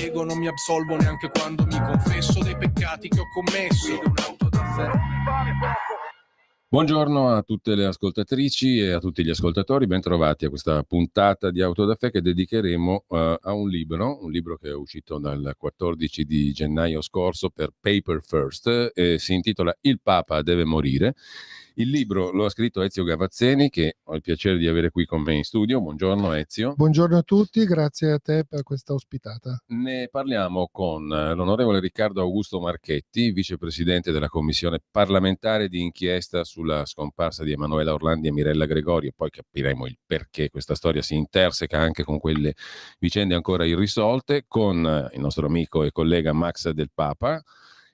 piego, non mi absolvo neanche quando mi confesso dei peccati che ho commesso. Un'auto da fè. Buongiorno a tutte le ascoltatrici e a tutti gli ascoltatori, ben trovati a questa puntata di Autodafè che dedicheremo a un libro che è uscito dal 14 di gennaio scorso per Paper First, si intitola Il Papa deve morire. Il libro lo ha scritto Ezio Gavazzeni, che ho il piacere di avere qui con me in studio. Buongiorno Ezio. Buongiorno a tutti, grazie a te per questa ospitata. Ne parliamo con l'onorevole Riccardo Augusto Marchetti, vicepresidente della Commissione parlamentare di inchiesta sulla scomparsa di Emanuela Orlandi e Mirella Gregori, e poi capiremo il perché questa storia si interseca anche con quelle vicende ancora irrisolte, con il nostro amico e collega Max Del Papa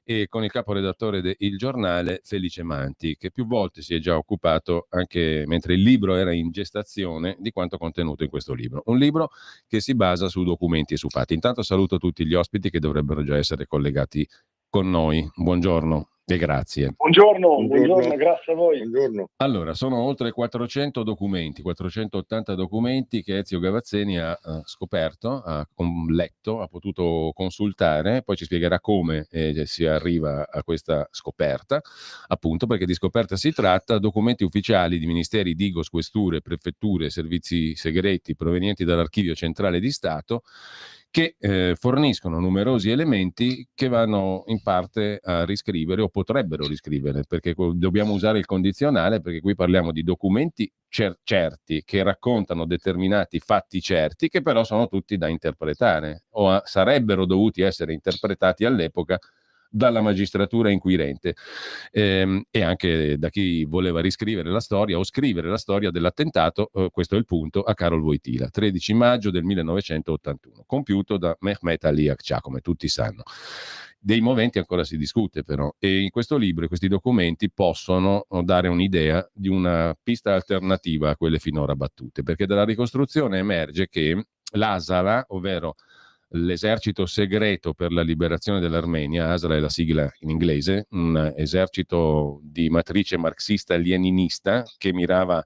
e con il caporedattore de Il Giornale Felice Manti, che più volte si è già occupato, anche mentre il libro era in gestazione, di quanto contenuto in questo libro. Un libro che si basa su documenti e su fatti. Intanto saluto tutti gli ospiti che dovrebbero già essere collegati con noi. Buongiorno e grazie. Buongiorno, grazie a voi. Buongiorno. Allora, sono oltre 400 documenti, 480 documenti che Ezio Gavazzeni ha scoperto, ha letto, ha potuto consultare, poi ci spiegherà come si arriva a questa scoperta, appunto perché di scoperta si tratta. Documenti ufficiali di ministeri, digos, questure, prefetture, servizi segreti provenienti dall'Archivio Centrale di Stato, che forniscono numerosi elementi che vanno in parte a riscrivere o potrebbero riscrivere, perché dobbiamo usare il condizionale, perché qui parliamo di documenti certi che raccontano determinati fatti certi, che però sono tutti da interpretare o sarebbero dovuti essere interpretati all'epoca dalla magistratura inquirente e anche da chi voleva riscrivere la storia o scrivere la storia dell'attentato, questo è il punto, a Karol Wojtyla, 13 maggio del 1981, compiuto da Mehmet Ali Akça, come tutti sanno. Dei moventi ancora si discute però, e in questo libro questi documenti possono dare un'idea di una pista alternativa a quelle finora battute, perché dalla ricostruzione emerge che l'Asala, ovvero l'esercito segreto per la liberazione dell'Armenia, ASRA è la sigla in inglese, un esercito di matrice marxista-leninista che mirava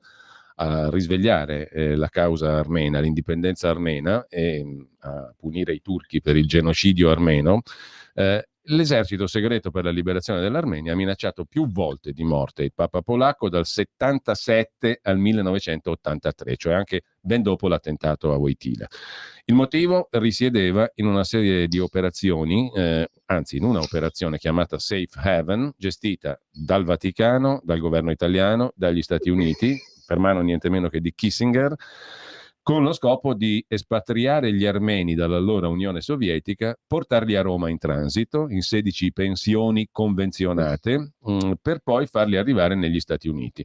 a risvegliare la causa armena, l'indipendenza armena e a punire i turchi per il genocidio armeno. L'esercito segreto per la liberazione dell'Armenia ha minacciato più volte di morte il Papa polacco dal 77 al 1983, cioè anche ben dopo l'attentato a Wojtyla. Il motivo risiedeva in una serie di operazioni, anzi in una operazione chiamata Safe Haven, gestita dal Vaticano, dal governo italiano, dagli Stati Uniti, per mano niente meno che di Kissinger, con lo scopo di espatriare gli armeni dall'allora Unione Sovietica, portarli a Roma in transito, in 16 pensioni convenzionate, per poi farli arrivare negli Stati Uniti.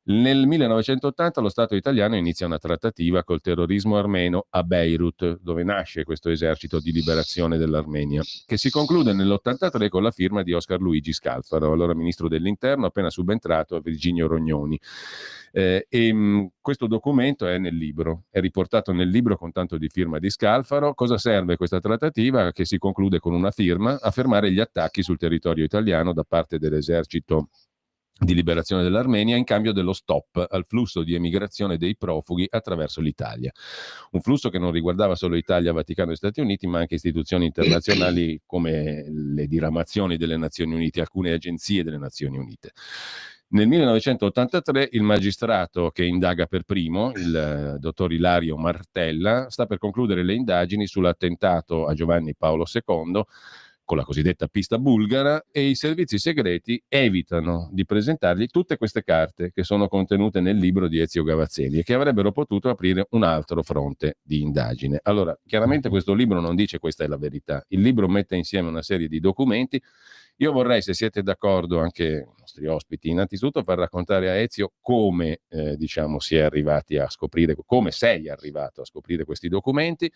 Nel 1980 lo Stato italiano inizia una trattativa col terrorismo armeno a Beirut, dove nasce questo esercito di liberazione dell'Armenia, che si conclude nell'83 con la firma di Oscar Luigi Scalfaro, allora ministro dell'Interno, appena subentrato a Virginio Rognoni. Questo documento è nel libro, è riportato nel libro con tanto di firma di Scalfaro. Cosa serve questa trattativa? Che si conclude con una firma a fermare gli attacchi sul territorio italiano da parte dell'esercito di liberazione dell'Armenia in cambio dello stop al flusso di emigrazione dei profughi attraverso l'Italia. Un flusso che non riguardava solo Italia, Vaticano e Stati Uniti, ma anche istituzioni internazionali come le diramazioni delle Nazioni Unite, alcune agenzie delle Nazioni Unite. Nel 1983 il magistrato che indaga per primo, il dottor Ilario Martella, sta per concludere le indagini sull'attentato a Giovanni Paolo II con la cosiddetta pista bulgara, e i servizi segreti evitano di presentargli tutte queste carte che sono contenute nel libro di Ezio Gavazzeni e che avrebbero potuto aprire un altro fronte di indagine. Allora, chiaramente questo libro non dice questa è la verità, il libro mette insieme una serie di documenti. Io vorrei, se siete d'accordo, anche i nostri ospiti, innanzitutto far raccontare a Ezio come si è arrivati a scoprire, come sei arrivato a scoprire questi documenti,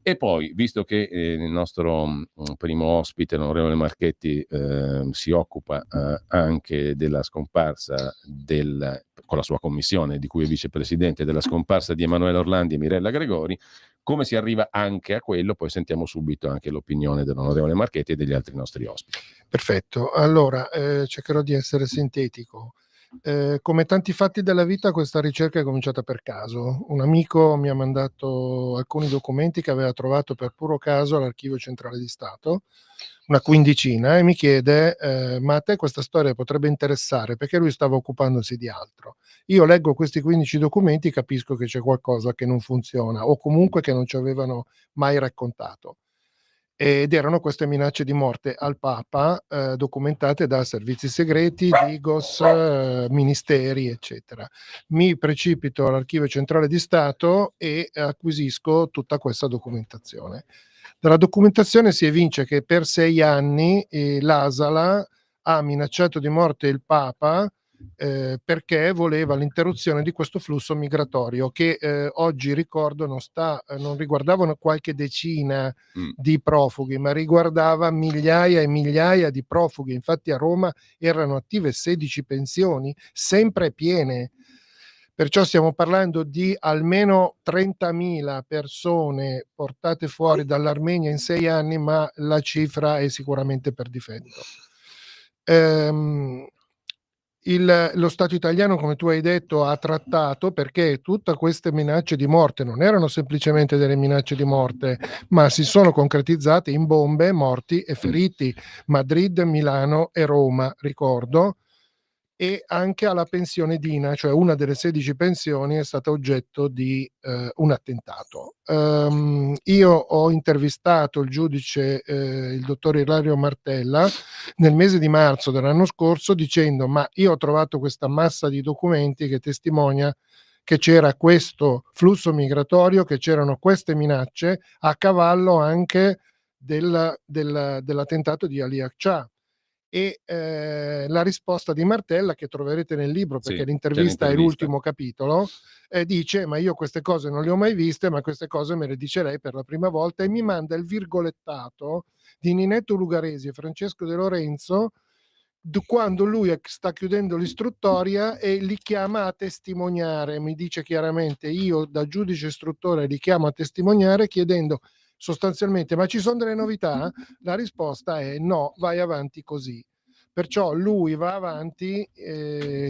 e poi, visto che il nostro primo ospite, l'onorevole Marchetti, si occupa anche della scomparsa con la sua commissione, di cui è vicepresidente, della scomparsa di Emanuela Orlandi e Mirella Gregori, come si arriva anche a quello, poi sentiamo subito anche l'opinione dell'onorevole Marchetti e degli altri nostri ospiti. Perfetto, allora cercherò di essere sintetico. Come tanti fatti della vita, questa ricerca è cominciata per caso. Un amico mi ha mandato alcuni documenti che aveva trovato per puro caso all'Archivio Centrale di Stato, una quindicina, e mi chiede: ma a te questa storia potrebbe interessare? Perché lui stava occupandosi di altro. Io leggo questi 15 documenti e capisco che c'è qualcosa che non funziona, o comunque che non ci avevano mai raccontato. Ed erano queste minacce di morte al Papa, documentate da servizi segreti, Digos, ministeri, eccetera. Mi precipito all'Archivio Centrale di Stato e acquisisco tutta questa documentazione. Dalla documentazione si evince che per 6 anni l'Asala ha minacciato di morte il Papa, perché voleva l'interruzione di questo flusso migratorio che, oggi ricordo, non riguardavano qualche decina di profughi, ma riguardava migliaia e migliaia di profughi. Infatti a Roma erano attive 16 pensioni, sempre piene. Perciò stiamo parlando di almeno 30.000 persone portate fuori dall'Armenia in 6 anni, ma la cifra è sicuramente per difetto. Lo Stato italiano, come tu hai detto, ha trattato, perché tutte queste minacce di morte non erano semplicemente delle minacce di morte, ma si sono concretizzate in bombe, morti e feriti. Madrid, Milano e Roma, ricordo, e anche alla pensione Dina, cioè una delle 16 pensioni è stata oggetto di un attentato. Io ho intervistato il giudice, il dottor Ilario Martella, nel mese di marzo dell'anno scorso, dicendo: ma io ho trovato questa massa di documenti che testimonia che c'era questo flusso migratorio, che c'erano queste minacce a cavallo anche dell'attentato di Ali Akçaa. E la risposta di Martella, che troverete nel libro perché Sì, l'intervista c'è è l'intervista. l'ultimo capitolo, dice: ma io queste cose non le ho mai viste, ma queste cose me le dice lei per la prima volta, e mi manda il virgolettato di Ninetto Lugaresi e Francesco De Lorenzo quando lui sta chiudendo l'istruttoria e li chiama a testimoniare. Mi dice chiaramente: io da giudice istruttore li chiamo a testimoniare, chiedendo sostanzialmente: ma ci sono delle novità? La risposta è no, vai avanti così. Perciò lui va avanti,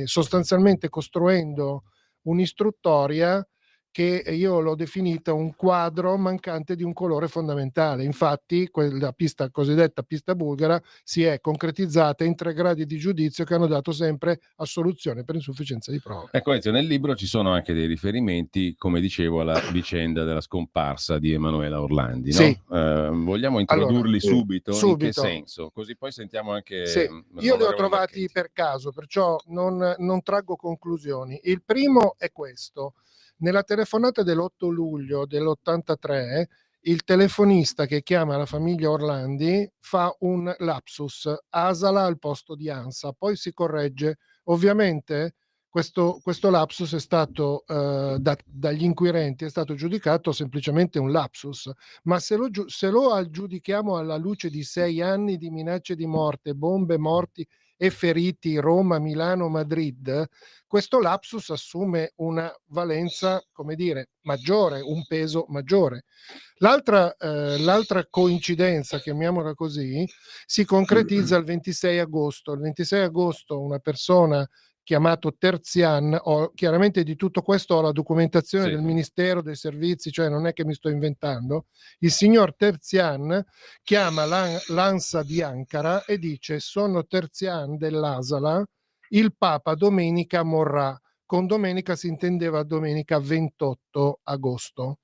sostanzialmente costruendo un'istruttoria che io l'ho definita un quadro mancante di un colore fondamentale. Infatti quella pista, cosiddetta pista bulgara, si è concretizzata in 3 gradi di giudizio che hanno dato sempre assoluzione per insufficienza di prove. Ecco, Ezio, nel libro ci sono anche dei riferimenti, come dicevo, alla vicenda della scomparsa di Emanuela Orlandi, no? Sì. Vogliamo Allora, introdurli subito? In che subito. senso? Così poi sentiamo anche Sì, io li ho l'onorevole trovati Marchetti. per caso, perciò non traggo conclusioni. Il primo è questo: nella telefonata dell'8 luglio dell'83, il telefonista che chiama la famiglia Orlandi fa un lapsus, ASALA al posto di ANSA, poi si corregge. Ovviamente questo lapsus è stato, dagli inquirenti, è stato giudicato semplicemente un lapsus, ma se lo aggiudichiamo alla luce di 6 anni di minacce di morte, bombe, morti e feriti, Roma, Milano, Madrid, questo lapsus assume una valenza, come dire, maggiore, un peso maggiore. L'altra coincidenza, chiamiamola così, si concretizza il 26 agosto. Il 26 agosto una persona chiamato Terzian, chiaramente di tutto questo ho la documentazione del Ministero, dei Servizi, cioè non è che mi sto inventando. Il signor Terzian chiama l'ANSA di Ankara e dice: sono Terzian dell'Asala, il Papa domenica morrà. Con domenica si intendeva domenica 28 agosto.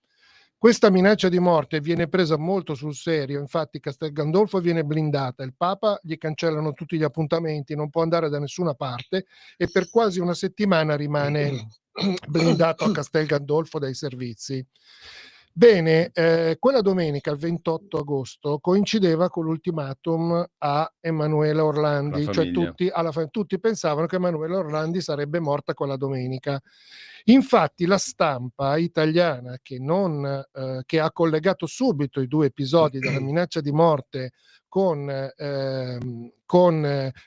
Questa minaccia di morte viene presa molto sul serio, infatti Castel Gandolfo viene blindata, il Papa gli cancellano tutti gli appuntamenti, non può andare da nessuna parte e per quasi una settimana rimane blindato a Castel Gandolfo dai servizi. Bene, quella domenica, il 28 agosto, coincideva con l'ultimatum a Emanuela Orlandi, cioè tutti pensavano che Emanuela Orlandi sarebbe morta quella domenica. Infatti la stampa italiana, che ha collegato subito i 2 episodi della minaccia di morte con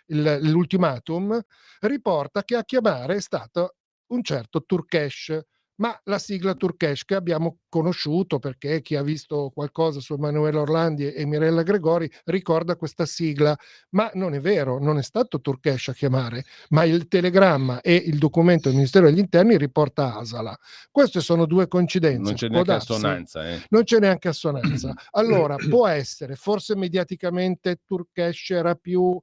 l'ultimatum, riporta che a chiamare è stato un certo Turkesh. ma la sigla Turkesh che abbiamo conosciuto, perché chi ha visto qualcosa su Emanuele Orlandi e Mirella Gregori ricorda questa sigla, ma non è vero, non è stato Turkesh a chiamare, ma il telegramma e il documento del Ministero degli Interni riporta Asala. Queste sono due coincidenze. Non c'è Può neanche darsi. assonanza. Non c'è neanche assonanza. Allora, può essere, forse mediaticamente Turkesh era più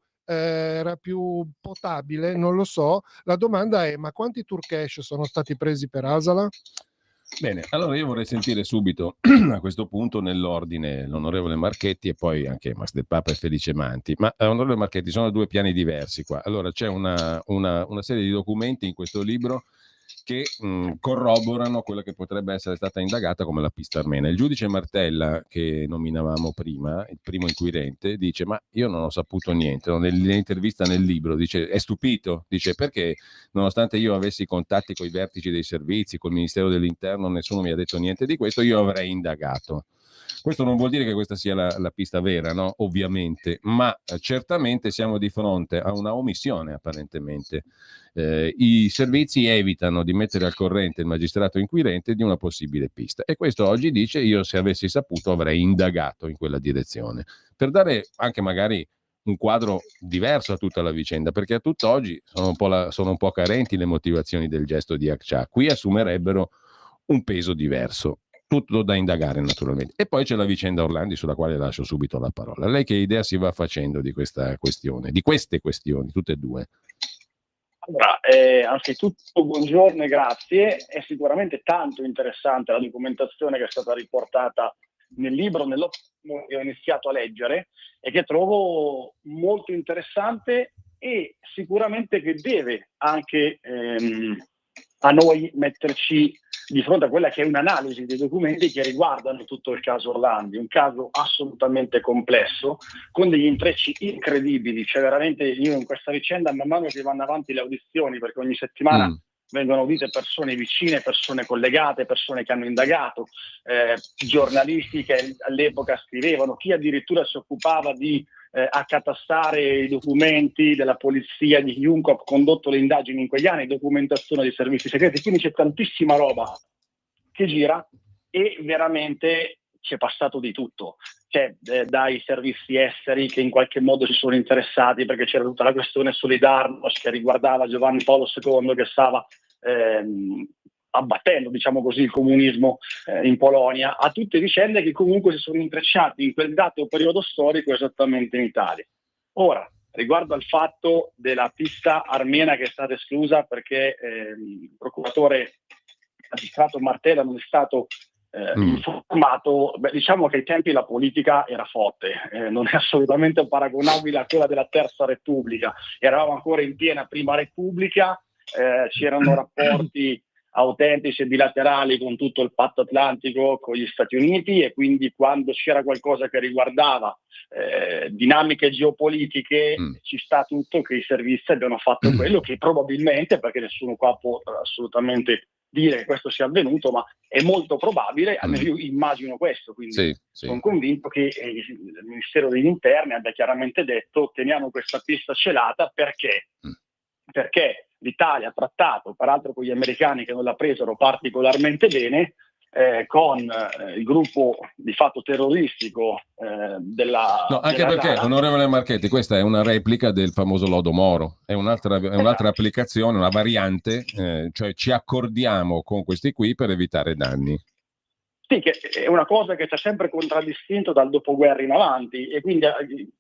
potabile, non lo so. La domanda è: ma quanti Turkesh sono stati presi per Asala? Bene, allora io vorrei sentire subito a questo punto nell'ordine l'onorevole Marchetti e poi anche Master Papa e Felice Manti. Ma onorevole Marchetti, sono due piani diversi qua. Allora c'è una serie di documenti in questo libro che corroborano quella che potrebbe essere stata indagata come la pista armena. Il giudice Martella, che nominavamo prima, il primo inquirente, dice: ma io non ho saputo niente. Nell'intervista nel libro dice: è stupito, dice, perché nonostante io avessi contatti con i vertici dei servizi, col Ministero dell'Interno, nessuno mi ha detto niente di questo, io avrei indagato. Questo non vuol dire che questa sia la pista vera, no? Ovviamente, ma certamente siamo di fronte a una omissione apparentemente. I servizi evitano di mettere al corrente il magistrato inquirente di una possibile pista, e questo oggi dice: io se avessi saputo avrei indagato in quella direzione, per dare anche magari un quadro diverso a tutta la vicenda, perché a tutt'oggi sono un po' carenti le motivazioni del gesto di Akçaa. Qui assumerebbero un peso diverso, tutto da indagare naturalmente. E poi c'è la vicenda Orlandi, sulla quale lascio subito la parola. Lei che idea si va facendo di questa questione, di queste questioni, tutte e due? Allora, anzitutto buongiorno e grazie. È sicuramente tanto interessante la documentazione che è stata riportata nel libro, che ho iniziato a leggere e che trovo molto interessante, e sicuramente che deve anche a noi metterci di fronte a quella che è un'analisi dei documenti che riguardano tutto il caso Orlandi, un caso assolutamente complesso, con degli intrecci incredibili. Cioè veramente io in questa vicenda, man mano che vanno avanti le audizioni, perché ogni settimana vengono audite persone vicine, persone collegate, persone che hanno indagato, giornalisti che all'epoca scrivevano, chi addirittura si occupava di accatastare i documenti della polizia, di chiunque ha condotto le indagini in quegli anni, documentazione dei servizi segreti. Quindi c'è tantissima roba che gira e veramente c'è passato di tutto. C'è dai servizi esteri che in qualche modo si sono interessati, perché c'era tutta la questione Solidarnosc che riguardava Giovanni Paolo II, che stava abbattendo, diciamo così, il comunismo in Polonia, a tutte vicende che comunque si sono intrecciate in quel dato periodo storico esattamente in Italia. Ora, riguardo al fatto della pista armena che è stata esclusa perché il procuratore magistrato Martella non è stato informato, diciamo che ai tempi la politica era forte, non è assolutamente paragonabile a quella della Terza Repubblica. Eravamo ancora in piena Prima Repubblica, c'erano rapporti autentici e bilaterali con tutto il patto atlantico, con gli Stati Uniti, e quindi quando c'era qualcosa che riguardava dinamiche geopolitiche ci sta tutto che i servizi abbiano fatto quello che probabilmente, perché nessuno qua può assolutamente dire che questo sia avvenuto, ma è molto probabile, almeno io immagino questo, quindi sono convinto che il Ministero degli Interni abbia chiaramente detto: teniamo questa pista celata perché l'Italia ha trattato, peraltro con gli americani che non la presero particolarmente bene, con il gruppo di fatto terroristico della... No, anche della perché, Nara. onorevole Marchetti, questa è una replica del famoso lodo Moro, è un'altra applicazione, una variante, cioè ci accordiamo con questi qui per evitare danni. Sì, che è una cosa che ci ha sempre contraddistinto dal dopoguerra in avanti, e quindi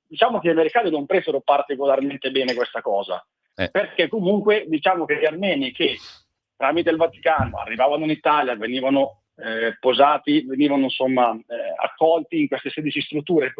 diciamo che gli americani non presero particolarmente bene questa cosa, perché comunque diciamo che gli armeni che tramite il Vaticano arrivavano in Italia, venivano posati, venivano insomma accolti in queste 16 strutture,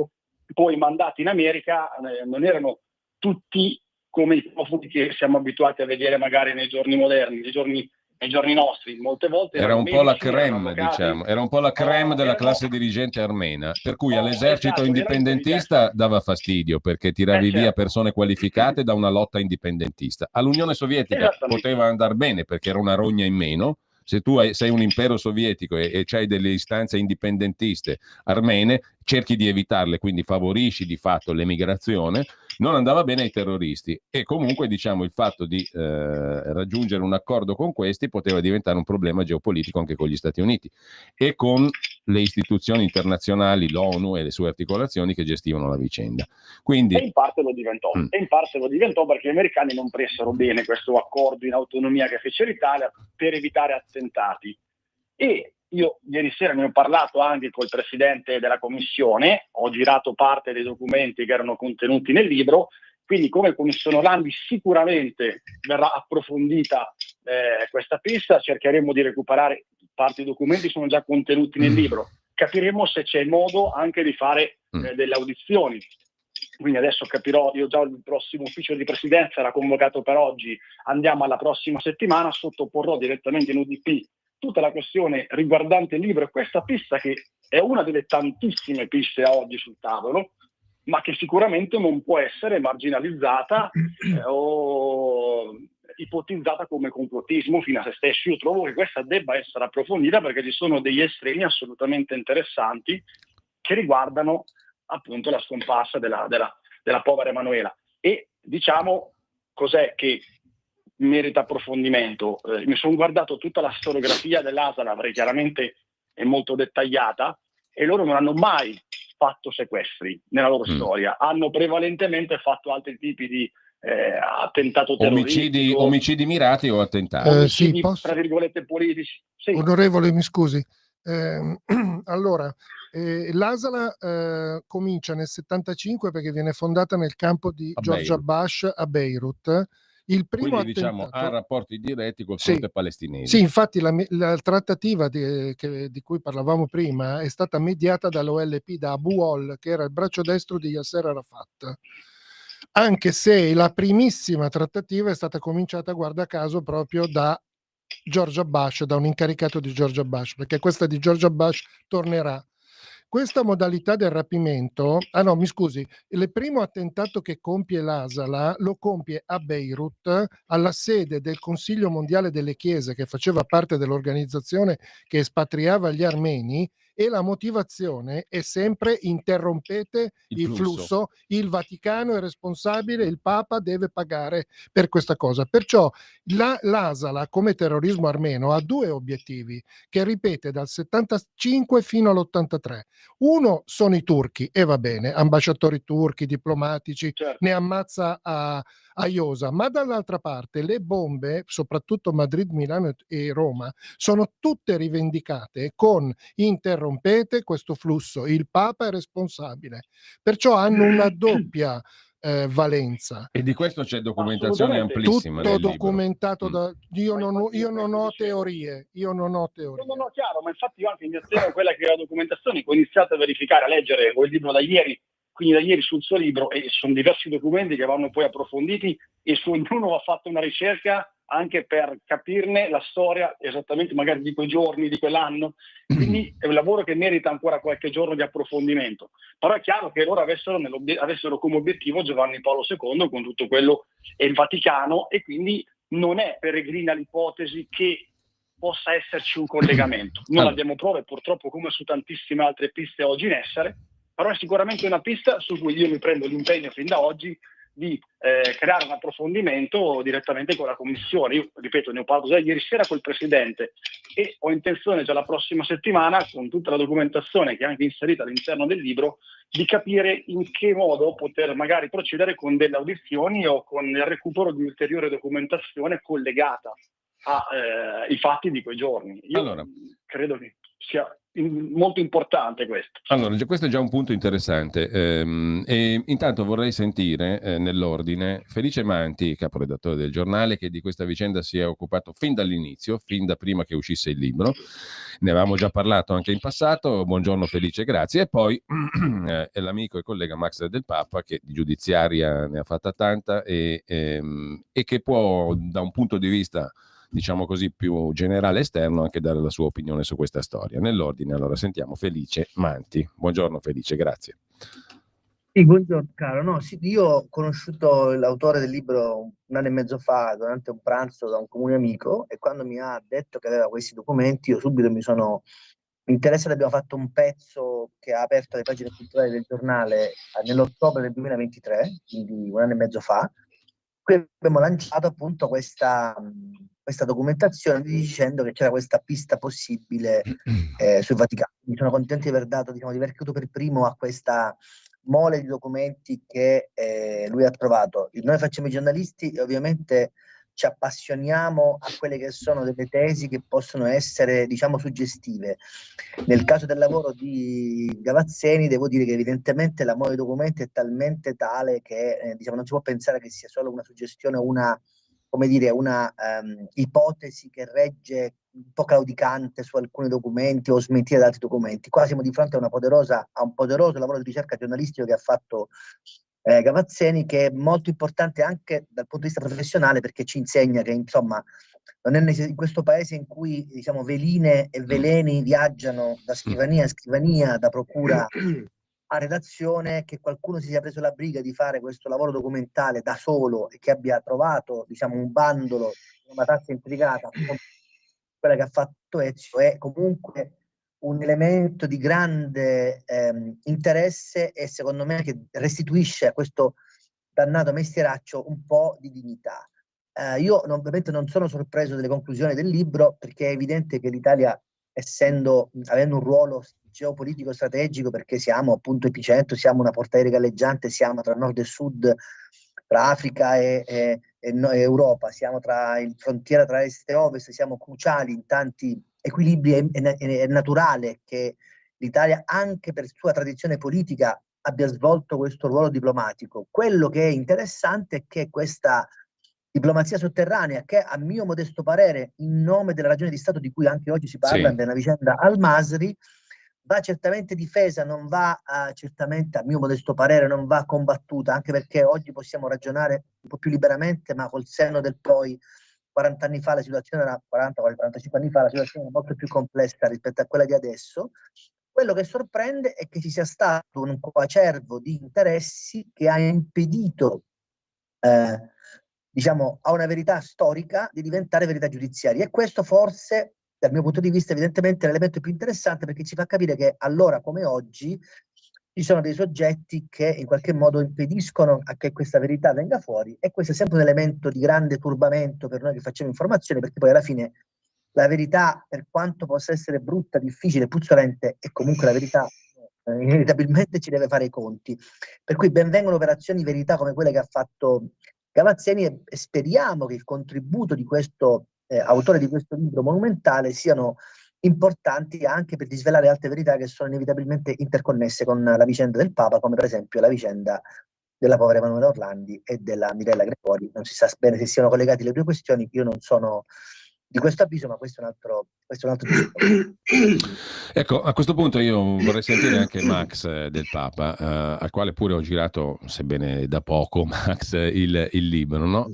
poi mandati in America, non erano tutti come i profughi che siamo abituati a vedere magari nei giorni moderni, nei giorni nostri. Molte volte era un medici, po' la crème, avvocati, diciamo, era un po' la crème della classe dirigente armena, per cui all'esercito indipendentista dava fastidio perché tiravi via persone qualificate da una lotta indipendentista. All'Unione Sovietica poteva andare bene perché era una rogna in meno, Se tu sei un impero sovietico e c'hai delle istanze indipendentiste armene, cerchi di evitarle, quindi favorisci di fatto l'emigrazione, non andava bene ai terroristi. E comunque, diciamo, il fatto di raggiungere un accordo con questi poteva diventare un problema geopolitico anche con gli Stati Uniti e con le istituzioni internazionali, l'ONU e le sue articolazioni che gestivano la vicenda. Quindi, e in parte lo diventò. E in parte lo diventò perché gli americani non presero bene questo accordo in autonomia che fece l'Italia per evitare attentati. E io ieri sera ne ho parlato anche col presidente della commissione, ho girato parte dei documenti che erano contenuti nel libro, quindi come commissione Orlandi sicuramente verrà approfondita questa pista, cercheremo di recuperare parte dei documenti, sono già contenuti nel libro, capiremo se c'è modo anche di fare delle audizioni. Quindi adesso capirò, io già il prossimo ufficio di presidenza era convocato per oggi, andiamo alla prossima settimana, sottoporrò direttamente in UDP tutta la questione riguardante il libro e questa pista che è una delle tantissime piste a oggi sul tavolo, ma che sicuramente non può essere marginalizzata o ipotizzata come complottismo fino a se stesso. Io trovo che questa debba essere approfondita perché ci sono degli estremi assolutamente interessanti che riguardano appunto la scomparsa della povera Emanuela. E diciamo cos'è che merita approfondimento. Mi sono guardato tutta la storiografia dell'Asala, perché chiaramente è molto dettagliata, e loro non hanno mai fatto sequestri nella loro storia, hanno prevalentemente fatto altri tipi di attentato terroristico, omicidi mirati o attentati. omicidi, tra virgolette, politici. Sì. Onorevole, mi scusi. Allora, l'Asala comincia nel 75 perché viene fondata nel campo di George Bush a Beirut. Il primo quindi diciamo ha rapporti diretti col fronte palestinese. Sì, infatti la trattativa di cui parlavamo prima è stata mediata dall'OLP, da Abu Ol, che era il braccio destro di Yasser Arafat, anche se la primissima trattativa è stata cominciata, guarda caso, proprio da George Bush, da un incaricato di George Bush, perché questa di George Bush tornerà. Questa modalità del rapimento, mi scusi, il primo attentato che compie l'Asala lo compie a Beirut, alla sede del Consiglio Mondiale delle Chiese, che faceva parte dell'organizzazione che espatriava gli armeni, e la motivazione è sempre: interrompete il flusso, il Vaticano è responsabile, il Papa deve pagare per questa cosa. Perciò l'Asala, come terrorismo armeno, ha due obiettivi che ripete dal 75 fino all'83. Uno sono i turchi, e va bene, ambasciatori turchi, diplomatici, certo, ne ammazza a iosa, ma dall'altra parte le bombe, soprattutto Madrid, Milano e Roma, sono tutte rivendicate con interrompete questo flusso, il Papa è responsabile, perciò hanno una doppia valenza. E di questo c'è documentazione amplissima. Tutto documentato io non ho teorie. Non ho chiaro, ma infatti io anche mi attengo quella che è la documentazione, ho iniziato a verificare, a leggere quel libro da ieri, quindi da ieri sul suo libro, e sono diversi documenti che vanno poi approfonditi e su ognuno ha fatto una ricerca anche per capirne la storia esattamente magari di quei giorni, di quell'anno, quindi è un lavoro che merita ancora qualche giorno di approfondimento, però è chiaro che loro avessero come obiettivo Giovanni Paolo II con tutto quello e il Vaticano, e quindi non è peregrina l'ipotesi che possa esserci un collegamento. Non abbiamo prove purtroppo, come su tantissime altre piste oggi in essere, però è sicuramente una pista su cui io mi prendo l'impegno fin da oggi di creare un approfondimento direttamente con la Commissione. Io, ripeto, ne ho parlato già ieri sera col Presidente e ho intenzione già la prossima settimana, con tutta la documentazione che è anche inserita all'interno del libro, di capire in che modo poter magari procedere con delle audizioni o con il recupero di ulteriore documentazione collegata ai fatti di quei giorni. Io credo che sia molto importante questo. Allora, questo è già un punto interessante. E intanto vorrei sentire nell'ordine Felice Manti, caporedattore del giornale, che di questa vicenda si è occupato fin dall'inizio, fin da prima che uscisse il libro. Ne avevamo già parlato anche in passato. Buongiorno Felice, grazie. E poi è l'amico e collega Max Del Papa, che di giudiziaria ne ha fatta tanta e che può, da un punto di vista, diciamo così, più generale esterno, anche dare la sua opinione su questa storia. Nell'ordine, allora, sentiamo Felice Manti. Buongiorno Felice, grazie. Sì, buongiorno caro. No, sì, io ho conosciuto l'autore del libro un anno e mezzo fa durante un pranzo da un comune amico, e quando mi ha detto che aveva questi documenti io subito mi sono interessato. Abbiamo fatto un pezzo che ha aperto le pagine culturali del giornale nell'ottobre del 2023, quindi un anno e mezzo fa. Qui abbiamo lanciato appunto questa documentazione dicendo che c'era questa pista possibile sul Vaticano. Mi sono contento di aver dato, diciamo, di aver chiuso per primo a questa mole di documenti che lui ha trovato. Noi facciamo i giornalisti e ovviamente ci appassioniamo a quelle che sono delle tesi che possono essere, diciamo, suggestive. Nel caso del lavoro di Gavazzeni, devo dire che evidentemente la mole dei documenti è talmente tale che diciamo, non si può pensare che sia solo una suggestione o una, come dire, una ipotesi che regge un po' claudicante su alcuni documenti o smentire da altri documenti. Qua siamo di fronte a un poderoso lavoro di ricerca giornalistico che ha fatto Gavazzeni, che è molto importante anche dal punto di vista professionale, perché ci insegna che insomma non è in questo paese in cui diciamo veline e veleni viaggiano da scrivania a scrivania, da procura a redazione, che qualcuno si sia preso la briga di fare questo lavoro documentale da solo e che abbia trovato, diciamo, un bandolo, una tazza intrigata, quella che ha fatto Ezio, è comunque un elemento di grande interesse, e secondo me che restituisce a questo dannato mestieraccio un po' di dignità. Io ovviamente non sono sorpreso delle conclusioni del libro, perché è evidente che l'Italia, avendo un ruolo geopolitico strategico, perché siamo appunto epicentro, siamo una portaerei galleggiante, siamo tra nord e sud, tra Africa e Europa, siamo frontiera tra est e ovest, siamo cruciali in tanti equilibri. È naturale che l'Italia, anche per sua tradizione politica, abbia svolto questo ruolo diplomatico. Quello che è interessante è che questa diplomazia sotterranea, che a mio modesto parere, in nome della ragione di Stato di cui anche oggi si parla, Sì. della vicenda Al-Masri, va certamente difesa, non va certamente, a mio modesto parere, non va combattuta, anche perché oggi possiamo ragionare un po' più liberamente, ma col senno del poi, 40 anni fa la situazione era, 40-45 anni fa la situazione era molto più complessa rispetto a quella di adesso. Quello che sorprende è che ci sia stato un coacervo di interessi che ha impedito diciamo, a una verità storica di diventare verità giudiziaria. E questo forse, dal mio punto di vista, evidentemente è l'elemento più interessante, perché ci fa capire che allora come oggi ci sono dei soggetti che in qualche modo impediscono a che questa verità venga fuori, e questo è sempre un elemento di grande turbamento per noi che facciamo informazione, perché poi alla fine la verità, per quanto possa essere brutta, difficile, puzzolente, è comunque la verità. Inevitabilmente ci deve fare i conti, per cui benvengono operazioni verità come quelle che ha fatto Gavazzeni, e speriamo che il contributo di questo autore di questo libro monumentale siano importanti anche per disvelare altre verità che sono inevitabilmente interconnesse con la vicenda del Papa, come per esempio la vicenda della povera Emanuela Orlandi e della Mirella Gregori. Non si sa bene se siano collegate le due questioni, io non sono di questo avviso, ma questo è un altro discorso. Ecco, a questo punto io vorrei sentire anche Max del Papa, al quale pure ho girato, sebbene da poco, Max, il libro, no?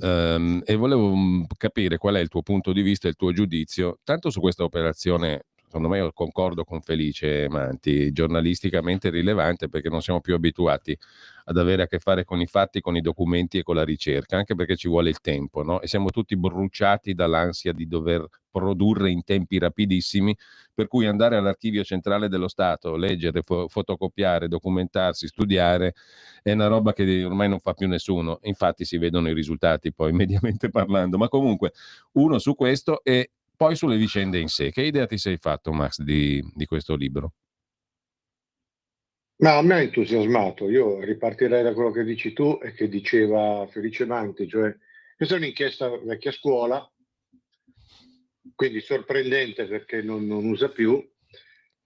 E volevo capire qual è il tuo punto di vista e il tuo giudizio, tanto su questa operazione. Secondo me io concordo con Felice Manti, giornalisticamente rilevante, perché non siamo più abituati ad avere a che fare con i fatti, con i documenti e con la ricerca, anche perché ci vuole il tempo, no? E siamo tutti bruciati dall'ansia di dover produrre in tempi rapidissimi, per cui andare all'archivio centrale dello Stato, leggere, fotocopiare, documentarsi, studiare, è una roba che ormai non fa più nessuno. Infatti si vedono i risultati poi mediamente parlando, ma comunque uno su questo e poi sulle vicende in sé. Che idea ti sei fatto, Max, di questo libro? Ma a me ha entusiasmato. Io ripartirei da quello che dici tu e che diceva Felice Manti, cioè questa è un'inchiesta vecchia scuola, quindi sorprendente perché non usa più.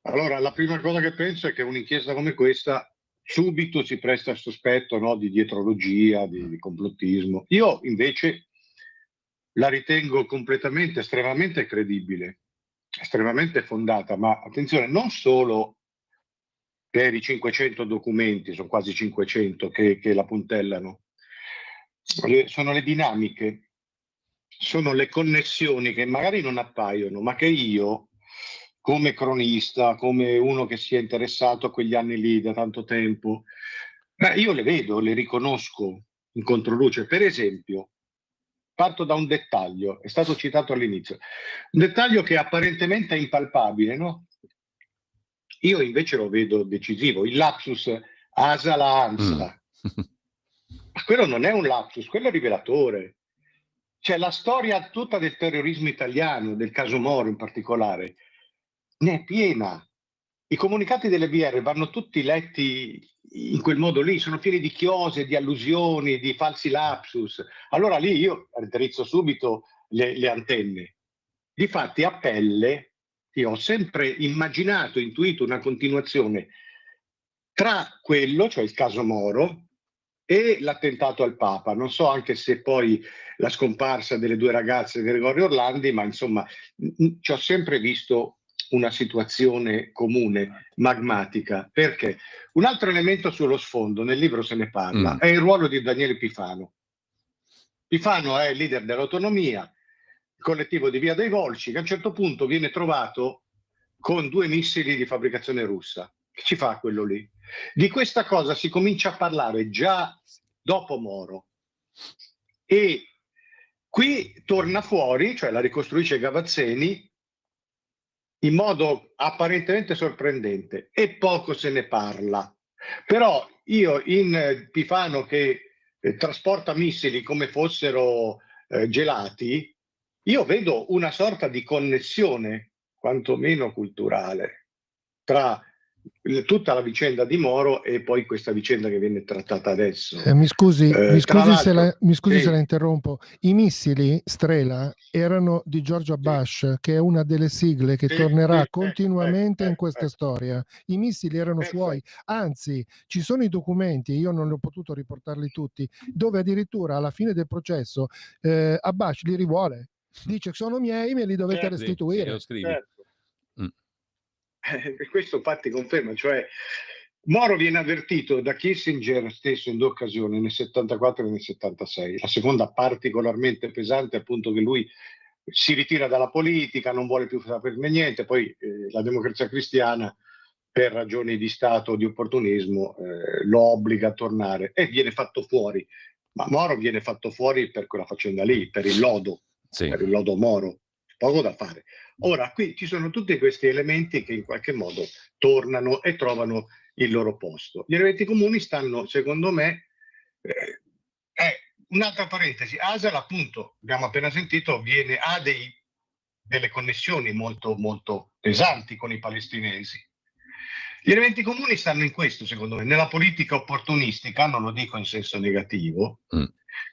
Allora, la prima cosa che penso è che un'inchiesta come questa subito si presta al sospetto, no, di dietrologia, di complottismo. Io invece la ritengo completamente, estremamente credibile, estremamente fondata, ma attenzione, non solo per i 500 documenti, sono quasi 500 che la puntellano, sono le dinamiche, sono le connessioni che magari non appaiono, ma che io, come cronista, come uno che si è interessato a quegli anni lì da tanto tempo, Beh, io le vedo, le riconosco in controluce. Per esempio, parto da un dettaglio, è stato citato all'inizio, un dettaglio che apparentemente è impalpabile, no? Io invece lo vedo decisivo, il lapsus ASA-ANSA. Ma quello non è un lapsus, quello è rivelatore. Cioè la storia tutta del terrorismo italiano, del caso Moro in particolare, ne è piena. I comunicati delle BR vanno tutti letti in quel modo lì, sono pieni di chiose, di allusioni, di falsi lapsus. Allora lì io raddrizzo subito le antenne. Difatti a pelle io ho sempre immaginato, intuito una continuazione tra quello, cioè il caso Moro, e l'attentato al Papa. Non so anche se poi la scomparsa delle 2 ragazze di Gregorio Orlandi, ma insomma ci ho sempre visto una situazione comune, magmatica. Perché? Un altro elemento sullo sfondo, nel libro se ne parla, è il ruolo di Daniele Pifano. Pifano è il leader dell'autonomia, il collettivo di Via dei Volsci, che a un certo punto viene trovato con 2 missili di fabbricazione russa. Che ci fa quello lì? Di questa cosa si comincia a parlare già dopo Moro. E qui torna fuori, cioè la ricostruisce Gavazzeni, in modo apparentemente sorprendente, e poco se ne parla. Però io in Pifano che trasporta missili come fossero gelati, io vedo una sorta di connessione, quantomeno culturale, tra tutta la vicenda di Moro e poi questa vicenda che viene trattata adesso. Mi scusi se sì. la interrompo. I missili Strela erano di George Abbas, che è una delle sigle che tornerà continuamente in questa storia. I missili erano suoi, anzi ci sono i documenti, io non li ho potuto riportarli tutti, dove addirittura alla fine del processo Abbas li rivuole, dice sono miei, me li dovete restituire. Questo infatti conferma, cioè Moro viene avvertito da Kissinger stesso in 2 occasioni, nel 74 e nel 76. La seconda particolarmente pesante, appunto, che lui si ritira dalla politica, non vuole più saperne niente, poi la Democrazia Cristiana per ragioni di stato, di opportunismo, lo obbliga a tornare e viene fatto fuori. Ma Moro viene fatto fuori per quella faccenda lì, per il lodo, per il lodo Moro. Poco da fare. Ora, qui ci sono tutti questi elementi che in qualche modo tornano e trovano il loro posto. Gli elementi comuni stanno, secondo me, un'altra parentesi, ASAL, appunto, abbiamo appena sentito, ha delle connessioni molto, molto pesanti con i palestinesi. Gli elementi comuni stanno in questo, secondo me, nella politica opportunistica, non lo dico in senso negativo,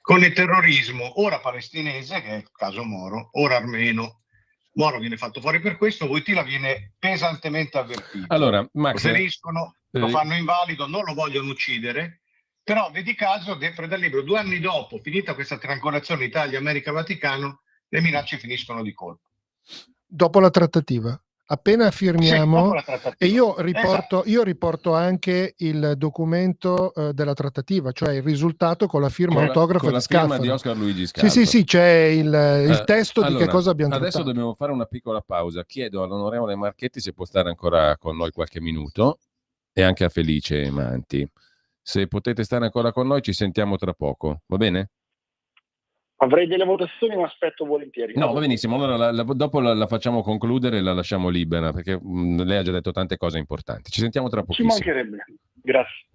con il terrorismo, ora palestinese, che è il caso Moro, ora armeno. Moro viene fatto fuori per questo, Wojtyla viene pesantemente avvertito. Allora, Max, lo feriscono, lo fanno invalido, non lo vogliono uccidere, però vedi caso, dentro del libro, 2 anni dopo, finita questa triangolazione Italia-America-Vaticano, le minacce finiscono di colpo. Dopo la trattativa. Appena firmiamo, e io riporto anche il documento della trattativa, cioè il risultato con la firma autografa con la firma di Oscar Luigi Scalfaro. Sì, c'è il testo di che cosa abbiamo trattato. Adesso dobbiamo fare una piccola pausa. Chiedo all'onorevole Marchetti se può stare ancora con noi qualche minuto, e anche a Felice Manti. Se potete stare ancora con noi, ci sentiamo tra poco, va bene? Avrei delle votazioni, ma aspetto volentieri. No, va benissimo. Allora dopo la facciamo concludere e la lasciamo libera, perché lei ha già detto tante cose importanti. Ci sentiamo tra pochissimo. Ci mancherebbe. Grazie.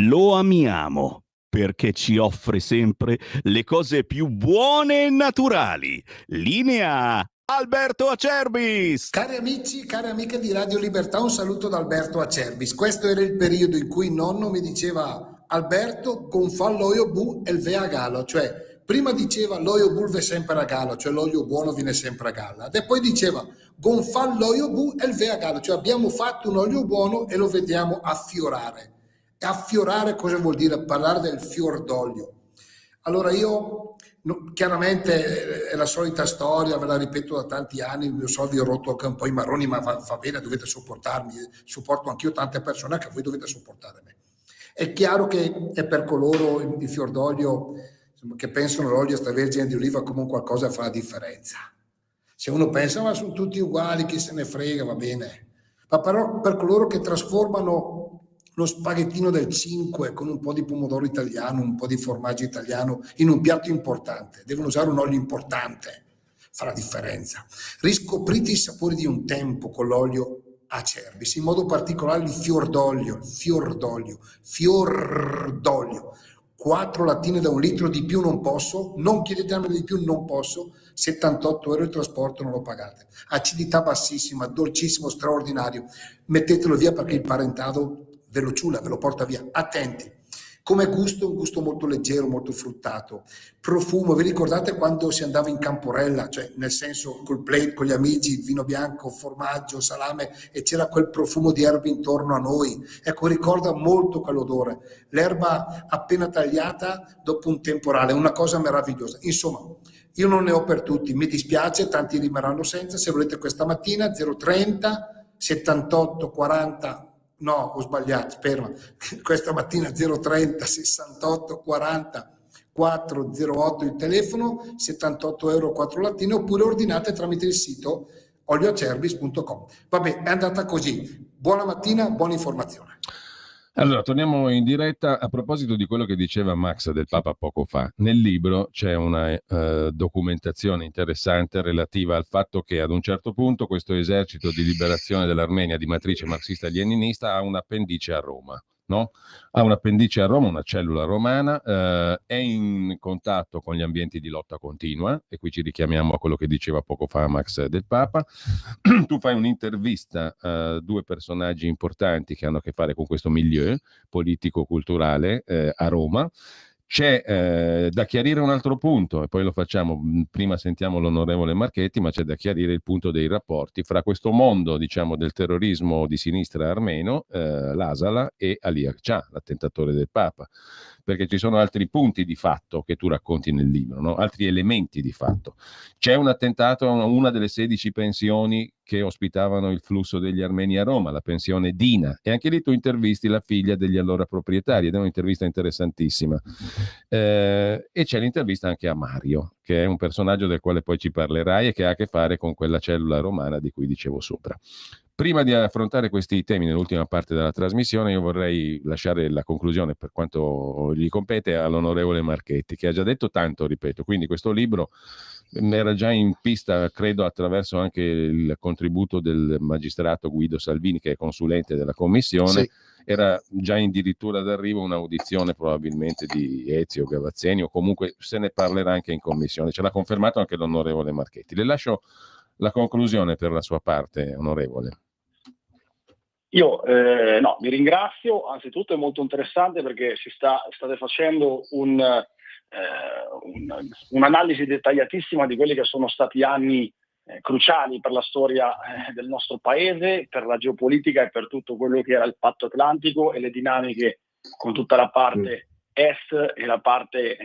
Lo amiamo perché ci offre sempre le cose più buone e naturali. Linea Alberto Acerbis. Cari amici, care amiche di Radio Libertà, un saluto da Alberto Acerbis. Questo era il periodo in cui nonno mi diceva: Alberto, con fa l'oio bu e il ve a galo, cioè prima diceva l'oio bu ve sempre a galo, cioè l'olio buono viene sempre a galla, e poi diceva con fa l'oio bu e il ve a galo, cioè abbiamo fatto un olio buono e lo vediamo affiorare. E affiorare cosa vuol dire? Parlare del fior d'olio. Allora io, chiaramente è la solita storia, ve la ripeto da tanti anni, io so vi ho rotto anche un po' i marroni, ma va bene, dovete sopportarmi, supporto anch'io tante persone che voi dovete sopportare me. È chiaro che è per coloro il fior d'olio che pensano l'olio extravergine di oliva come un qualcosa che fa la differenza. Se uno pensa ma sono tutti uguali, chi se ne frega, va bene. Ma però per coloro che trasformano uno spaghettino del 5 con un po' di pomodoro italiano, un po' di formaggio italiano in un piatto importante. Devono usare un olio importante, fa la differenza. Riscoprite i sapori di un tempo con l'olio Acerbis, in modo particolare il fior d'olio. 4 lattine da 1 litro, di più non posso, non chiedetemi di più, non posso. 78 euro il trasporto, non lo pagate. Acidità bassissima, dolcissimo, straordinario. Mettetelo via perché il parentado ve lo ciula, ve lo porta via. Attenti. Come gusto, un gusto molto leggero, molto fruttato. Profumo, vi ricordate quando si andava in Camporella, cioè nel senso col plate, con gli amici, vino bianco, formaggio, salame, e c'era quel profumo di erbe intorno a noi? Ecco, ricorda molto quell'odore. L'erba appena tagliata dopo un temporale, una cosa meravigliosa. Insomma, io non ne ho per tutti, mi dispiace, tanti rimarranno senza. Se volete questa mattina 030 78 40. No, ho sbagliato, ferma. Questa mattina 030 68 40 408 il telefono, 78 euro 4 lattine, oppure ordinate tramite il sito olioacerbis.com. Vabbè, è andata così. Buona mattina, buona informazione. Allora, torniamo in diretta. A proposito di quello che diceva Max del Papa poco fa, nel libro c'è una documentazione interessante relativa al fatto che ad un certo punto questo esercito di liberazione dell'Armenia di matrice marxista-leninista ha un'appendice a Roma. No? Ha un'appendice a Roma, una cellula romana, è in contatto con gli ambienti di lotta continua, e qui ci richiamiamo a quello che diceva poco fa Max del Papa. Tu fai un'intervista a 2 personaggi importanti che hanno a che fare con questo milieu politico-culturale a Roma. C'è da chiarire un altro punto, e poi lo facciamo, prima sentiamo l'onorevole Marchetti, ma c'è da chiarire il punto dei rapporti fra questo mondo, diciamo, del terrorismo di sinistra armeno, l'Asala, e Ali Akçaa, l'attentatore del Papa, perché ci sono altri punti di fatto che tu racconti nel libro, no? Altri elementi di fatto. C'è un attentato a una delle 16 pensioni che ospitavano il flusso degli armeni a Roma, la pensione Dina, e anche lì tu intervisti la figlia degli allora proprietari, ed è un'intervista interessantissima. E c'è l'intervista anche a Mario, che è un personaggio del quale poi ci parlerai e che ha a che fare con quella cellula romana di cui dicevo sopra. Prima di affrontare questi temi nell'ultima parte della trasmissione, io vorrei lasciare la conclusione, per quanto gli compete, all'onorevole Marchetti, che ha già detto tanto, ripeto. Quindi questo libro era già in pista, credo, attraverso anche il contributo del magistrato Guido Salvini, che è consulente della commissione. Sì. Era già addirittura d'arrivo un'audizione probabilmente di Ezio Gavazzeni, o comunque se ne parlerà anche in commissione. Ce l'ha confermato anche l'onorevole Marchetti. Le lascio la conclusione per la sua parte, onorevole. Io no, vi ringrazio. Anzitutto è molto interessante perché state facendo un'analisi dettagliatissima di quelli che sono stati anni cruciali per la storia del nostro paese, per la geopolitica e per tutto quello che era il patto atlantico e le dinamiche con tutta la parte est e la parte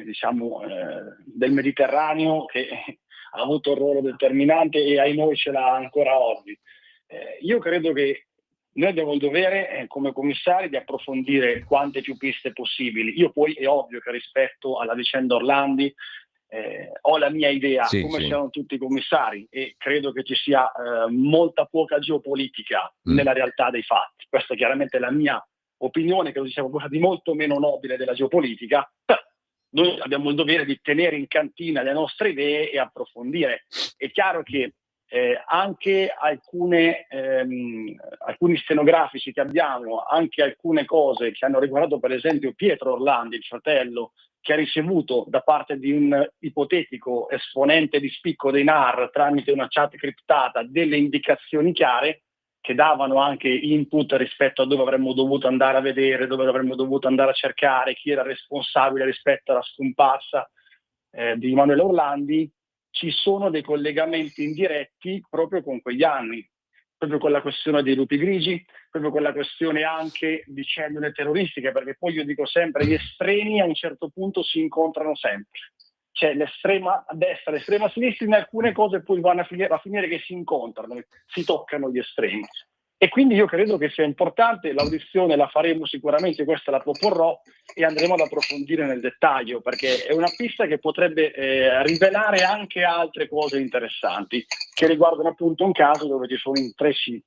del Mediterraneo, che ha avuto un ruolo determinante e ai noi ce l'ha ancora oggi. Io credo che noi abbiamo il dovere come commissari di approfondire quante più piste possibili. Io poi è ovvio che rispetto alla vicenda Orlandi ho la mia idea, come siano tutti i commissari, e credo che ci sia molta poca geopolitica nella realtà dei fatti. Questa è chiaramente la mia opinione, credo sia qualcosa di molto meno nobile della geopolitica, però noi abbiamo il dovere di tenere in cantina le nostre idee e approfondire. È chiaro che anche alcuni stenografici che abbiamo, anche alcune cose che hanno riguardato per esempio Pietro Orlandi, il fratello, che ha ricevuto da parte di un ipotetico esponente di spicco dei NAR tramite una chat criptata delle indicazioni chiare che davano anche input rispetto a dove avremmo dovuto andare a vedere, dove avremmo dovuto andare a cercare, chi era responsabile rispetto alla scomparsa di Emanuele Orlandi. Ci sono dei collegamenti indiretti proprio con quegli anni, proprio con la questione dei lupi grigi, proprio con la questione anche di cellule terroristiche, perché poi io dico sempre, gli estremi a un certo punto si incontrano sempre. C'è l'estrema destra, l'estrema sinistra, in alcune cose poi vanno a finire che si incontrano, si toccano gli estremi. E quindi io credo che sia importante, l'audizione la faremo sicuramente, questa la proporrò e andremo ad approfondire nel dettaglio, perché è una pista che potrebbe rivelare anche altre cose interessanti che riguardano appunto un caso dove ci sono intrecci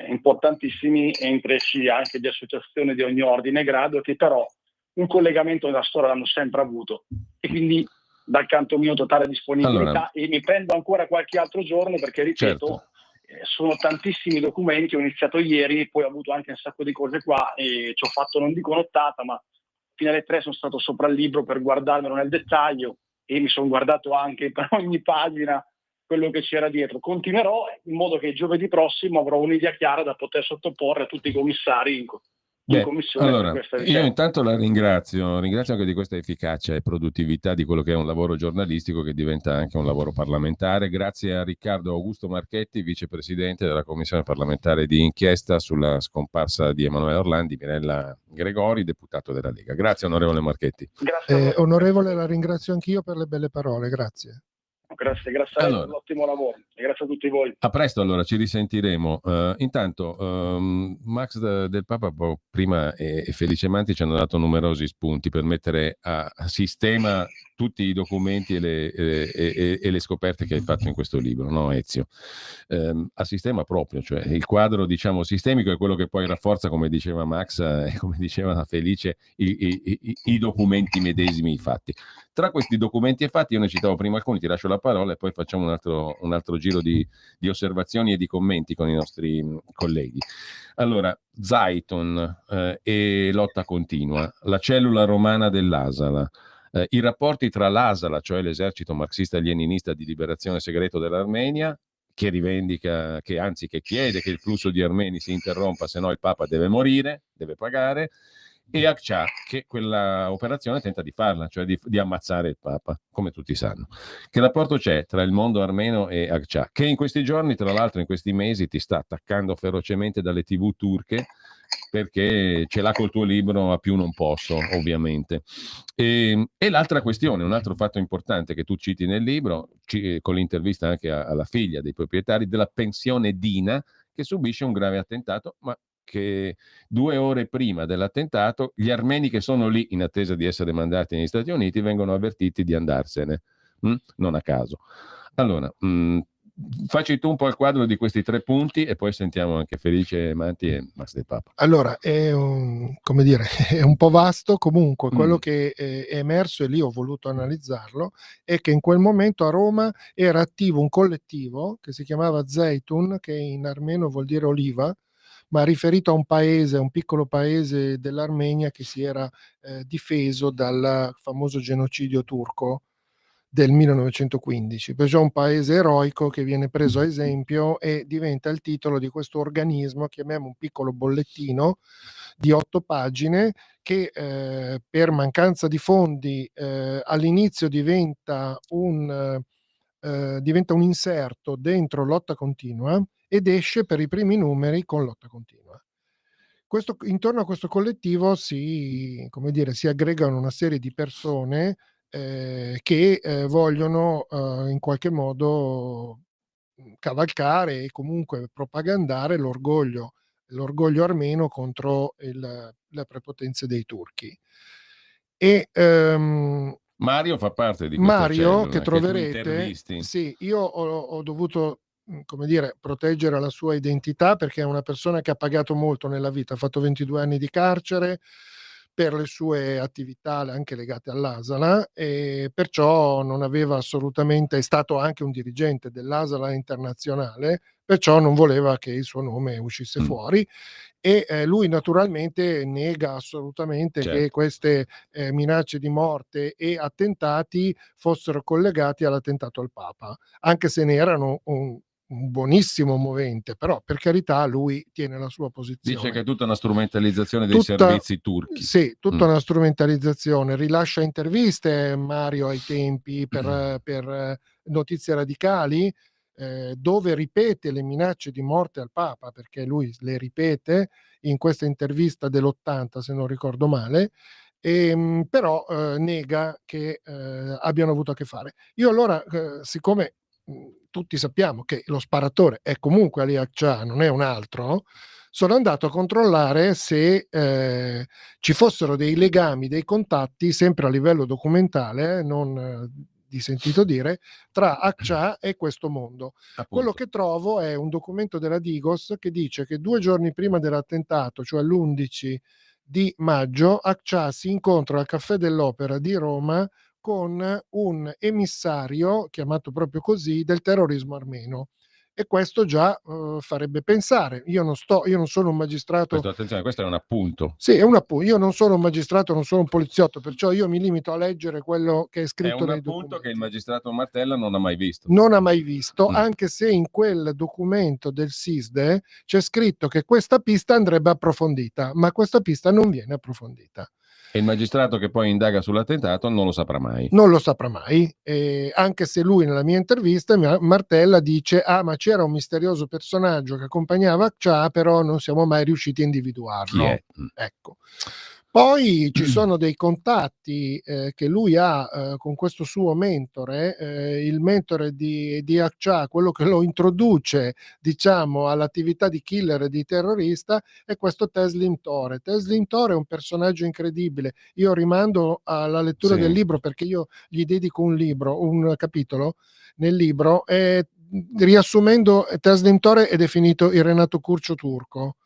importantissimi, entre essi anche di associazioni di ogni ordine e grado, che però un collegamento nella storia l'hanno sempre avuto, e quindi dal canto mio totale disponibilità. Allora, e mi prendo ancora qualche altro giorno, perché ripeto, certo. sono tantissimi documenti. Ho iniziato ieri, poi ho avuto anche un sacco di cose qua e ci ho fatto, non dico nottata, ma fino alle 3 sono stato sopra il libro per guardarmelo nel dettaglio, e mi sono guardato anche per ogni pagina quello che c'era dietro. Continuerò in modo che giovedì prossimo avrò un'idea chiara da poter sottoporre a tutti i commissari in commissione. Allora, per questa io vicenda. intanto la ringrazio anche di questa efficacia e produttività di quello che è un lavoro giornalistico che diventa anche un lavoro parlamentare. Grazie a Riccardo Augusto Marchetti, vicepresidente della Commissione parlamentare di inchiesta sulla scomparsa di Emanuele Orlandi, Mirella Gregori, deputato della Lega. Grazie onorevole Marchetti. Grazie a voi. Onorevole, la ringrazio anch'io per le belle parole, grazie. Grazie a lei per l'ottimo lavoro, e grazie a tutti voi. A presto, allora ci risentiremo. Intanto Max del Papa prima e Felice Manti ci hanno dato numerosi spunti per mettere a sistema tutti i documenti e le scoperte che hai fatto in questo libro, no Ezio? A sistema proprio, cioè il quadro diciamo sistemico è quello che poi rafforza, come diceva Max e come diceva Felice, i documenti medesimi, i fatti. Tra questi documenti e fatti, io ne citavo prima alcuni, ti lascio la parola e poi facciamo un altro giro di osservazioni e di commenti con i nostri colleghi. Allora, Zayton e lotta continua, la cellula romana dell'Asala, i rapporti tra l'Asala, cioè l'esercito marxista-leninista di liberazione segreto dell'Armenia, che rivendica, che chiede che il flusso di armeni si interrompa, se no il Papa deve morire, deve pagare, e Akça, che quella operazione tenta di farla, cioè di ammazzare il Papa, come tutti sanno. Che rapporto c'è tra il mondo armeno e Akça, che in questi giorni, tra l'altro in questi mesi, ti sta attaccando ferocemente dalle TV turche, perché ce l'ha col tuo libro a più non posso, ovviamente. E l'altra questione, un altro fatto importante che tu citi nel libro, con l'intervista anche alla figlia dei proprietari della pensione Dina, che subisce un grave attentato, ma che 2 ore prima dell'attentato gli armeni che sono lì in attesa di essere mandati negli Stati Uniti vengono avvertiti di andarsene, non a caso. Allora, facci tu un po' il quadro di questi 3 punti e poi sentiamo anche Felice Manti e Max del Papa. Allora, è un po' vasto, comunque quello che è emerso, e lì ho voluto analizzarlo, è che in quel momento a Roma era attivo un collettivo che si chiamava Zeytun, che in armeno vuol dire oliva, ma riferito a un paese, a un piccolo paese dell'Armenia che si era difeso dal famoso genocidio turco del 1915, perciò un paese eroico che viene preso a esempio e diventa il titolo di questo organismo, chiamiamo un piccolo bollettino di 8 pagine che per mancanza di fondi all'inizio diventa un inserto dentro Lotta Continua ed esce per i primi numeri con Lotta Continua. Intorno a questo collettivo si aggregano una serie di persone che vogliono in qualche modo cavalcare e comunque propagandare l'orgoglio armeno contro le prepotenze dei turchi. E Mario fa parte di questa Mario, cellula, che tu troverete, intervisti. sì, io ho dovuto proteggere la sua identità perché è una persona che ha pagato molto nella vita, ha fatto 22 anni di carcere per le sue attività anche legate all'Asala, e perciò non aveva assolutamente, è stato anche un dirigente dell'Asala internazionale, perciò non voleva che il suo nome uscisse fuori, e lui naturalmente nega assolutamente che queste minacce di morte e attentati fossero collegati all'attentato al Papa, anche se ne erano un buonissimo movente, però per carità lui tiene la sua posizione. Dice che è tutta una strumentalizzazione dei servizi turchi. Sì, tutta una strumentalizzazione. Rilascia interviste Mario ai tempi per Notizie Radicali, dove ripete le minacce di morte al Papa, perché lui le ripete in questa intervista dell'80, se non ricordo male, però nega che abbiano avuto a che fare. Io allora, siccome tutti sappiamo che lo sparatore è comunque Ali Akça, non è un altro, sono andato a controllare se ci fossero dei legami, dei contatti, sempre a livello documentale, non di sentito dire, tra Accià e questo mondo. Appunto. Quello che trovo è un documento della Digos che dice che 2 giorni prima dell'attentato, cioè l'11 di maggio, Accià si incontra al Caffè dell'Opera di Roma con un emissario, chiamato proprio così, del terrorismo armeno. E questo già farebbe pensare. Io non sono un magistrato. Questo, attenzione, questo è un appunto. Sì, è un appunto. Io non sono un magistrato, non sono un poliziotto, perciò io mi limito a leggere quello che è È scritto un nei appunto documenti. che il magistrato Martella non ha mai visto. Non ha mai visto, Mm. anche se in quel documento del SISDE c'è scritto che questa pista andrebbe approfondita, ma questa pista non viene approfondita. E il magistrato che poi indaga sull'attentato non lo saprà mai. Non lo saprà mai, anche se lui nella mia intervista, Martella, dice ma c'era un misterioso personaggio che accompagnava Accià, però non siamo mai riusciti a individuarlo. Chi è? Ecco. Poi ci sono dei contatti che lui ha con questo suo mentore, il mentore di Accià, quello che lo introduce, diciamo, all'attività di killer e di terrorista, è questo Teslim Tore. Teslim Tore è un personaggio incredibile. Io rimando alla lettura Sì. del libro, perché io gli dedico un capitolo nel libro, e riassumendo, Teslim Tore è definito il Renato Curcio turco.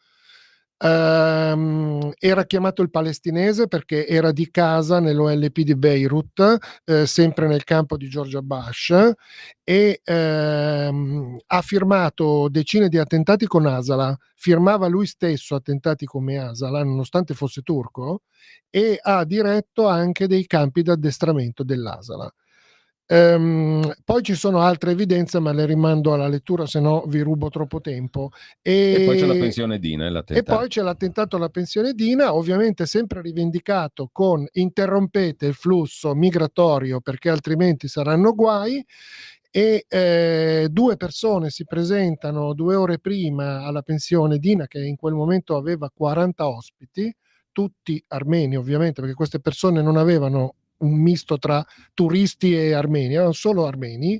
Era chiamato il palestinese perché era di casa nell'OLP di Beirut, sempre nel campo di George Bush, e ha firmato decine di attentati con Asala, firmava lui stesso attentati come Asala nonostante fosse turco, e ha diretto anche dei campi d'addestramento dell'Asala. Poi ci sono altre evidenze, ma le rimando alla lettura, se no vi rubo troppo tempo. E poi c'è la pensione Dina e E l'attentato. poi c'è l'attentato alla pensione Dina, ovviamente sempre rivendicato con interrompete il flusso migratorio perché altrimenti saranno guai, e 2 persone si presentano 2 ore prima alla pensione Dina, che in quel momento aveva 40 ospiti, tutti armeni ovviamente, perché queste persone non avevano un misto tra turisti e armeni, erano solo armeni,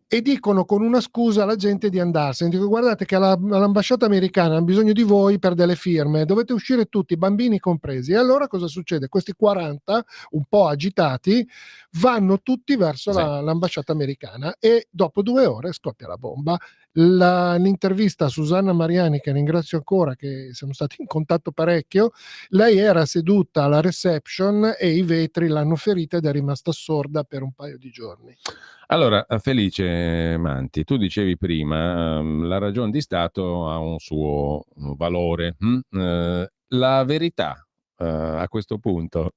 e dicono con una scusa alla gente di andarsene. Dico: guardate che all'ambasciata americana hanno bisogno di voi per delle firme, dovete uscire tutti, bambini compresi. E allora cosa succede? Questi 40, un po' agitati, vanno tutti verso Sì. l'ambasciata americana, e dopo 2 ore scoppia la bomba. L'intervista a Susanna Mariani, che ringrazio ancora, che siamo stati in contatto parecchio, lei era seduta alla reception e i vetri l'hanno ferita ed è rimasta sorda per un paio di giorni. Allora, Felice Manti, tu dicevi prima, la ragion di Stato ha un suo valore. La verità, a questo punto,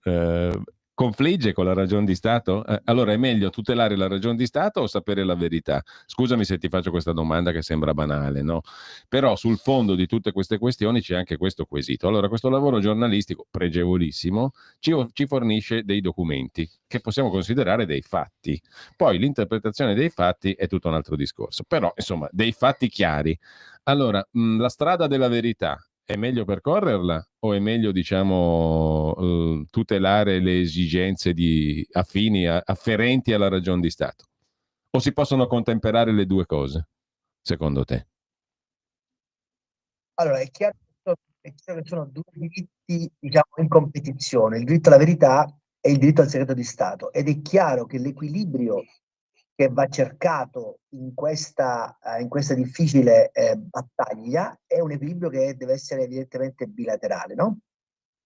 confligge con la ragion di Stato? Allora è meglio tutelare la ragion di Stato o sapere la verità? Scusami se ti faccio questa domanda che sembra banale, no? Però sul fondo di tutte queste questioni c'è anche questo quesito. Allora, questo lavoro giornalistico, pregevolissimo, ci fornisce dei documenti che possiamo considerare dei fatti. Poi l'interpretazione dei fatti è tutto un altro discorso, però insomma dei fatti chiari. Allora, la strada della verità è meglio percorrerla o è meglio, diciamo, tutelare le esigenze afferenti alla ragion di Stato? O si possono contemperare le due cose, secondo te? Allora, è chiaro che sono 2 diritti, diciamo, in competizione, il diritto alla verità e il diritto al segreto di Stato, ed è chiaro che l'equilibrio che va cercato in questa difficile battaglia è un equilibrio che deve essere evidentemente bilaterale, no?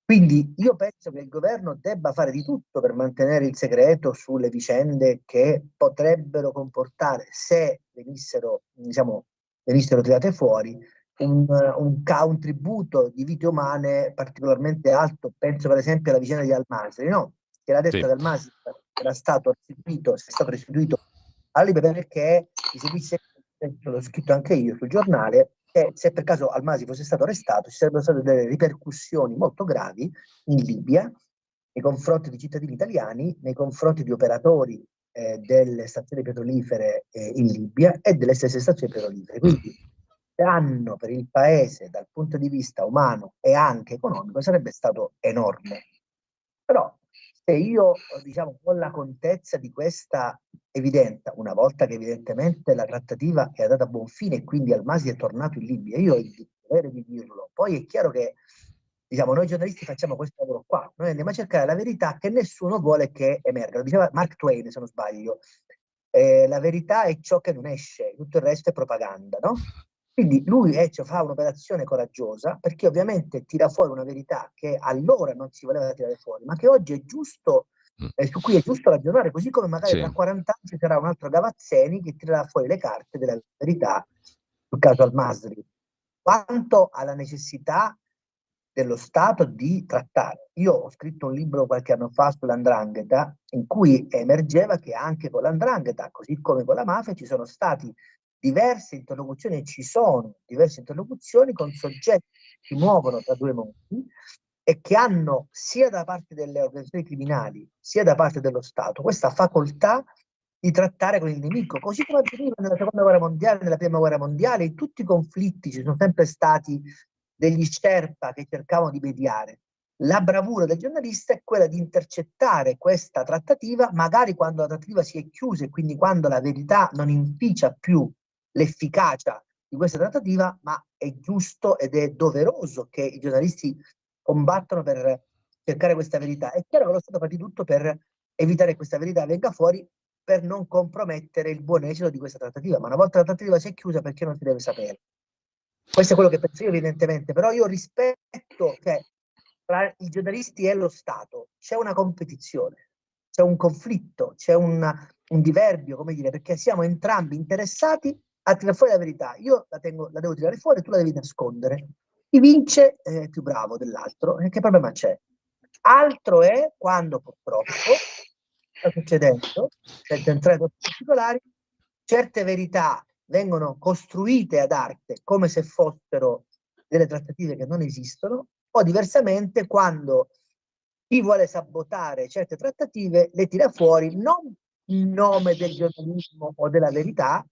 Quindi io penso che il governo debba fare di tutto per mantenere il segreto sulle vicende che potrebbero comportare, se venissero tirate fuori, un tributo di vite umane particolarmente alto. Penso per esempio alla vicenda di Al-Masri, no? Che la detta Sì. Al-Masri è stato restituito alla Libia perché i servizi, l'ho scritto anche io sul giornale, che se per caso Al-Masri fosse stato arrestato ci sarebbero state delle ripercussioni molto gravi in Libia nei confronti di cittadini italiani, nei confronti di operatori delle stazioni petrolifere in Libia e delle stesse stazioni petrolifere. Quindi danno per il paese dal punto di vista umano e anche economico sarebbe stato enorme. Però se io, diciamo, ho la contezza di questa evidenza, una volta che evidentemente la trattativa è andata a buon fine e quindi Al-Masri è tornato in Libia, io ho il dovere di dirlo. Poi è chiaro che diciamo, noi giornalisti facciamo questo lavoro qua, noi andiamo a cercare la verità che nessuno vuole che emerga. Lo diceva Mark Twain, se non sbaglio. La verità è ciò che non esce, tutto il resto è propaganda, no? Quindi lui fa un'operazione coraggiosa, perché ovviamente tira fuori una verità che allora non si voleva tirare fuori, ma che oggi è giusto, su cui è giusto ragionare, così come magari tra 40 anni ci sarà un altro Gavazzeni che tirerà fuori le carte della verità sul caso Al-Masri. Quanto alla necessità dello Stato di trattare. Io ho scritto un libro qualche anno fa sull''ndrangheta, in cui emergeva che anche con l''ndrangheta, così come con la mafia, ci sono stati diverse interlocuzioni e ci sono diverse interlocuzioni con soggetti che si muovono tra due mondi e che hanno sia da parte delle organizzazioni criminali sia da parte dello Stato questa facoltà di trattare con il nemico, così come avveniva nella seconda guerra mondiale, nella prima guerra mondiale, in tutti i conflitti ci sono sempre stati degli Sherpa che cercavano di mediare. La bravura del giornalista è quella di intercettare questa trattativa, magari quando la trattativa si è chiusa e quindi quando la verità non inficia più l'efficacia di questa trattativa, ma è giusto ed è doveroso che i giornalisti combattano per cercare questa verità. È chiaro che lo Stato fa di tutto per evitare che questa verità venga fuori, per non compromettere il buon esito di questa trattativa, ma una volta la trattativa si è chiusa, perché non si deve sapere? Questo è quello che penso io, evidentemente, però io rispetto che tra i giornalisti e lo Stato c'è una competizione, c'è un conflitto, c'è un diverbio, come dire, perché siamo entrambi interessati a tirare fuori la verità. Io la devo tirare fuori, tu la devi nascondere. Chi vince è più bravo dell'altro, e che problema c'è? Altro è quando purtroppo sta succedendo, senza entrare in particolari, certe verità vengono costruite ad arte come se fossero delle trattative che non esistono, o diversamente quando chi vuole sabotare certe trattative le tira fuori non in nome del giornalismo o della verità,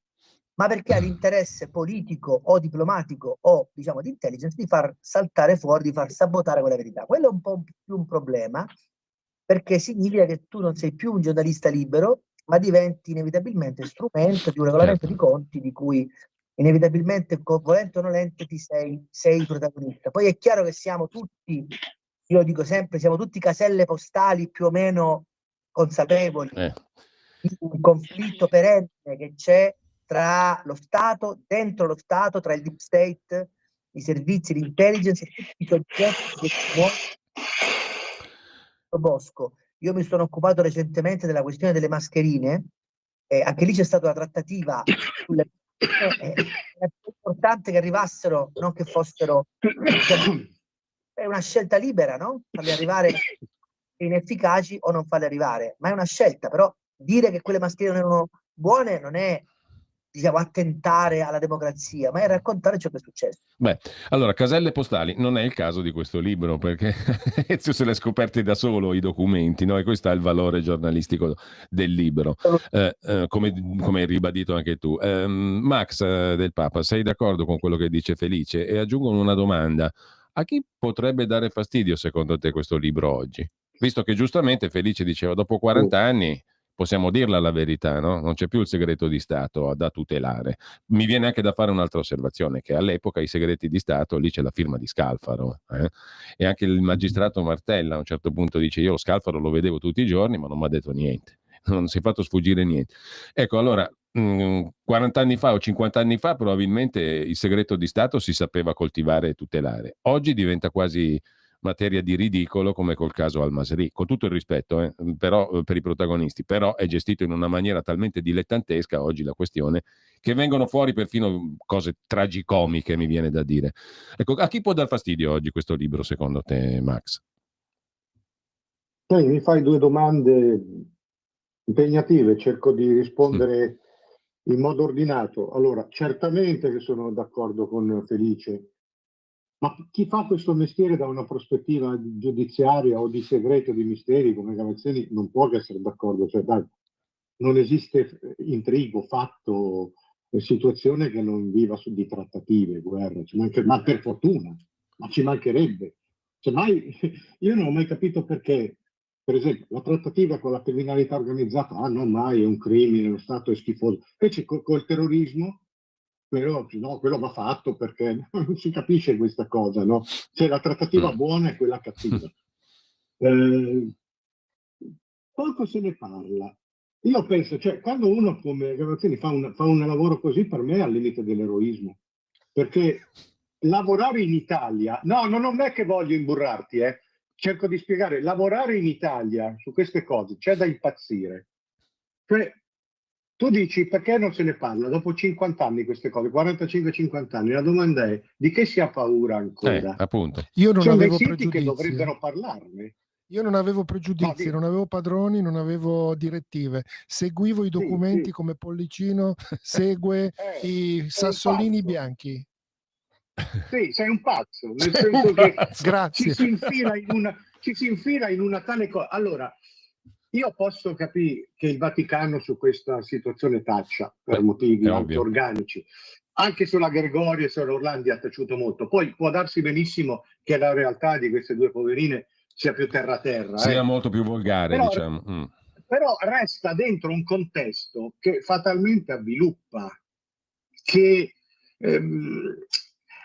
ma perché ha l'interesse politico o diplomatico o diciamo di intelligence di far saltare fuori, di far sabotare quella verità. Quello è un po' più un problema, perché significa che tu non sei più un giornalista libero, ma diventi inevitabilmente strumento di un regolamento di conti di cui inevitabilmente, volente o nolente, sei protagonista. Poi è chiaro che siamo tutti, io dico sempre, siamo tutti caselle postali più o meno consapevoli di un conflitto perenne che c'è tra lo Stato, dentro lo Stato, tra il deep state, i servizi di intelligence e tutti i soggetti che si muovono. Bosco, io mi sono occupato recentemente della questione delle mascherine, anche lì c'è stata una trattativa sulle è importante che arrivassero, non che fossero, è una scelta libera, no? Farli arrivare inefficaci o non farli arrivare, ma è una scelta. Però dire che quelle mascherine non erano buone non è, diciamo, attentare alla democrazia, ma è raccontare ciò che è successo. Beh, allora, caselle postali non è il caso di questo libro, perché Ezio se l'è scoperti da solo i documenti, no? E questo è il valore giornalistico del libro, come hai ribadito anche tu. Max del Papa, sei d'accordo con quello che dice Felice? E aggiungo una domanda: a chi potrebbe dare fastidio secondo te questo libro oggi? Visto che giustamente Felice diceva, dopo 40 anni possiamo dirla la verità, no? Non c'è più il segreto di Stato da tutelare. Mi viene anche da fare un'altra osservazione, che all'epoca i segreti di Stato, lì c'è la firma di Scalfaro, e anche il magistrato Martella a un certo punto dice: io lo Scalfaro lo vedevo tutti i giorni ma non mi ha detto niente, non si è fatto sfuggire niente. Ecco, allora 40 anni fa o 50 anni fa probabilmente il segreto di Stato si sapeva coltivare e tutelare. Oggi diventa quasi materia di ridicolo, come col caso Al-Masri, con tutto il rispetto però, per i protagonisti, però è gestito in una maniera talmente dilettantesca oggi la questione, che vengono fuori perfino cose tragicomiche, mi viene da dire. Ecco, a chi può dar fastidio oggi questo libro, secondo te, Max? Mi fai due domande impegnative, cerco di rispondere in modo ordinato. Allora, certamente che sono d'accordo con Felice, ma chi fa questo mestiere da una prospettiva giudiziaria o di segreto di misteri come Gavazzeni non può che essere d'accordo. Cioè, dai, non esiste intrigo, fatto, situazione che non viva di trattative, guerre, ma per fortuna, ma ci mancherebbe. Cioè, io non ho mai capito perché, per esempio, la trattativa con la criminalità organizzata, non mai, è un crimine, lo Stato è schifoso. Invece col terrorismo quello va fatto perché non si capisce questa cosa, no? C'è la trattativa buona e quella cattiva. Poco se ne parla. Io penso, cioè, quando uno come Gavazzini fa un lavoro così, per me è al limite dell'eroismo. Perché lavorare in Italia, no, non è che voglio imburrarti, cerco di spiegare, lavorare in Italia su queste cose c'è da impazzire. Cioè, tu dici perché non se ne parla dopo 50 anni queste cose, 45-50 anni, la domanda è di che si ha paura ancora? Appunto. Io non Sono dei avevo siti che pregiudizi. dovrebbero parlarne. Io non avevo No, pregiudizi, dico, non avevo padroni, non avevo direttive. Seguivo i documenti sì. come Pollicino segue i Sei un sassolini pazzo. bianchi. Sì, sei un pazzo, nel senso che Grazie. ci si infila in una tale cosa. Allora, io posso capire che il Vaticano su questa situazione taccia per motivi è anche ovvio. organici. Anche sulla Gregorio e sull'Orlandi ha taciuto molto. Poi può darsi benissimo che la realtà di queste due poverine sia più terra-terra. Sia molto più volgare, Però, diciamo. però resta dentro un contesto che fatalmente avviluppa, che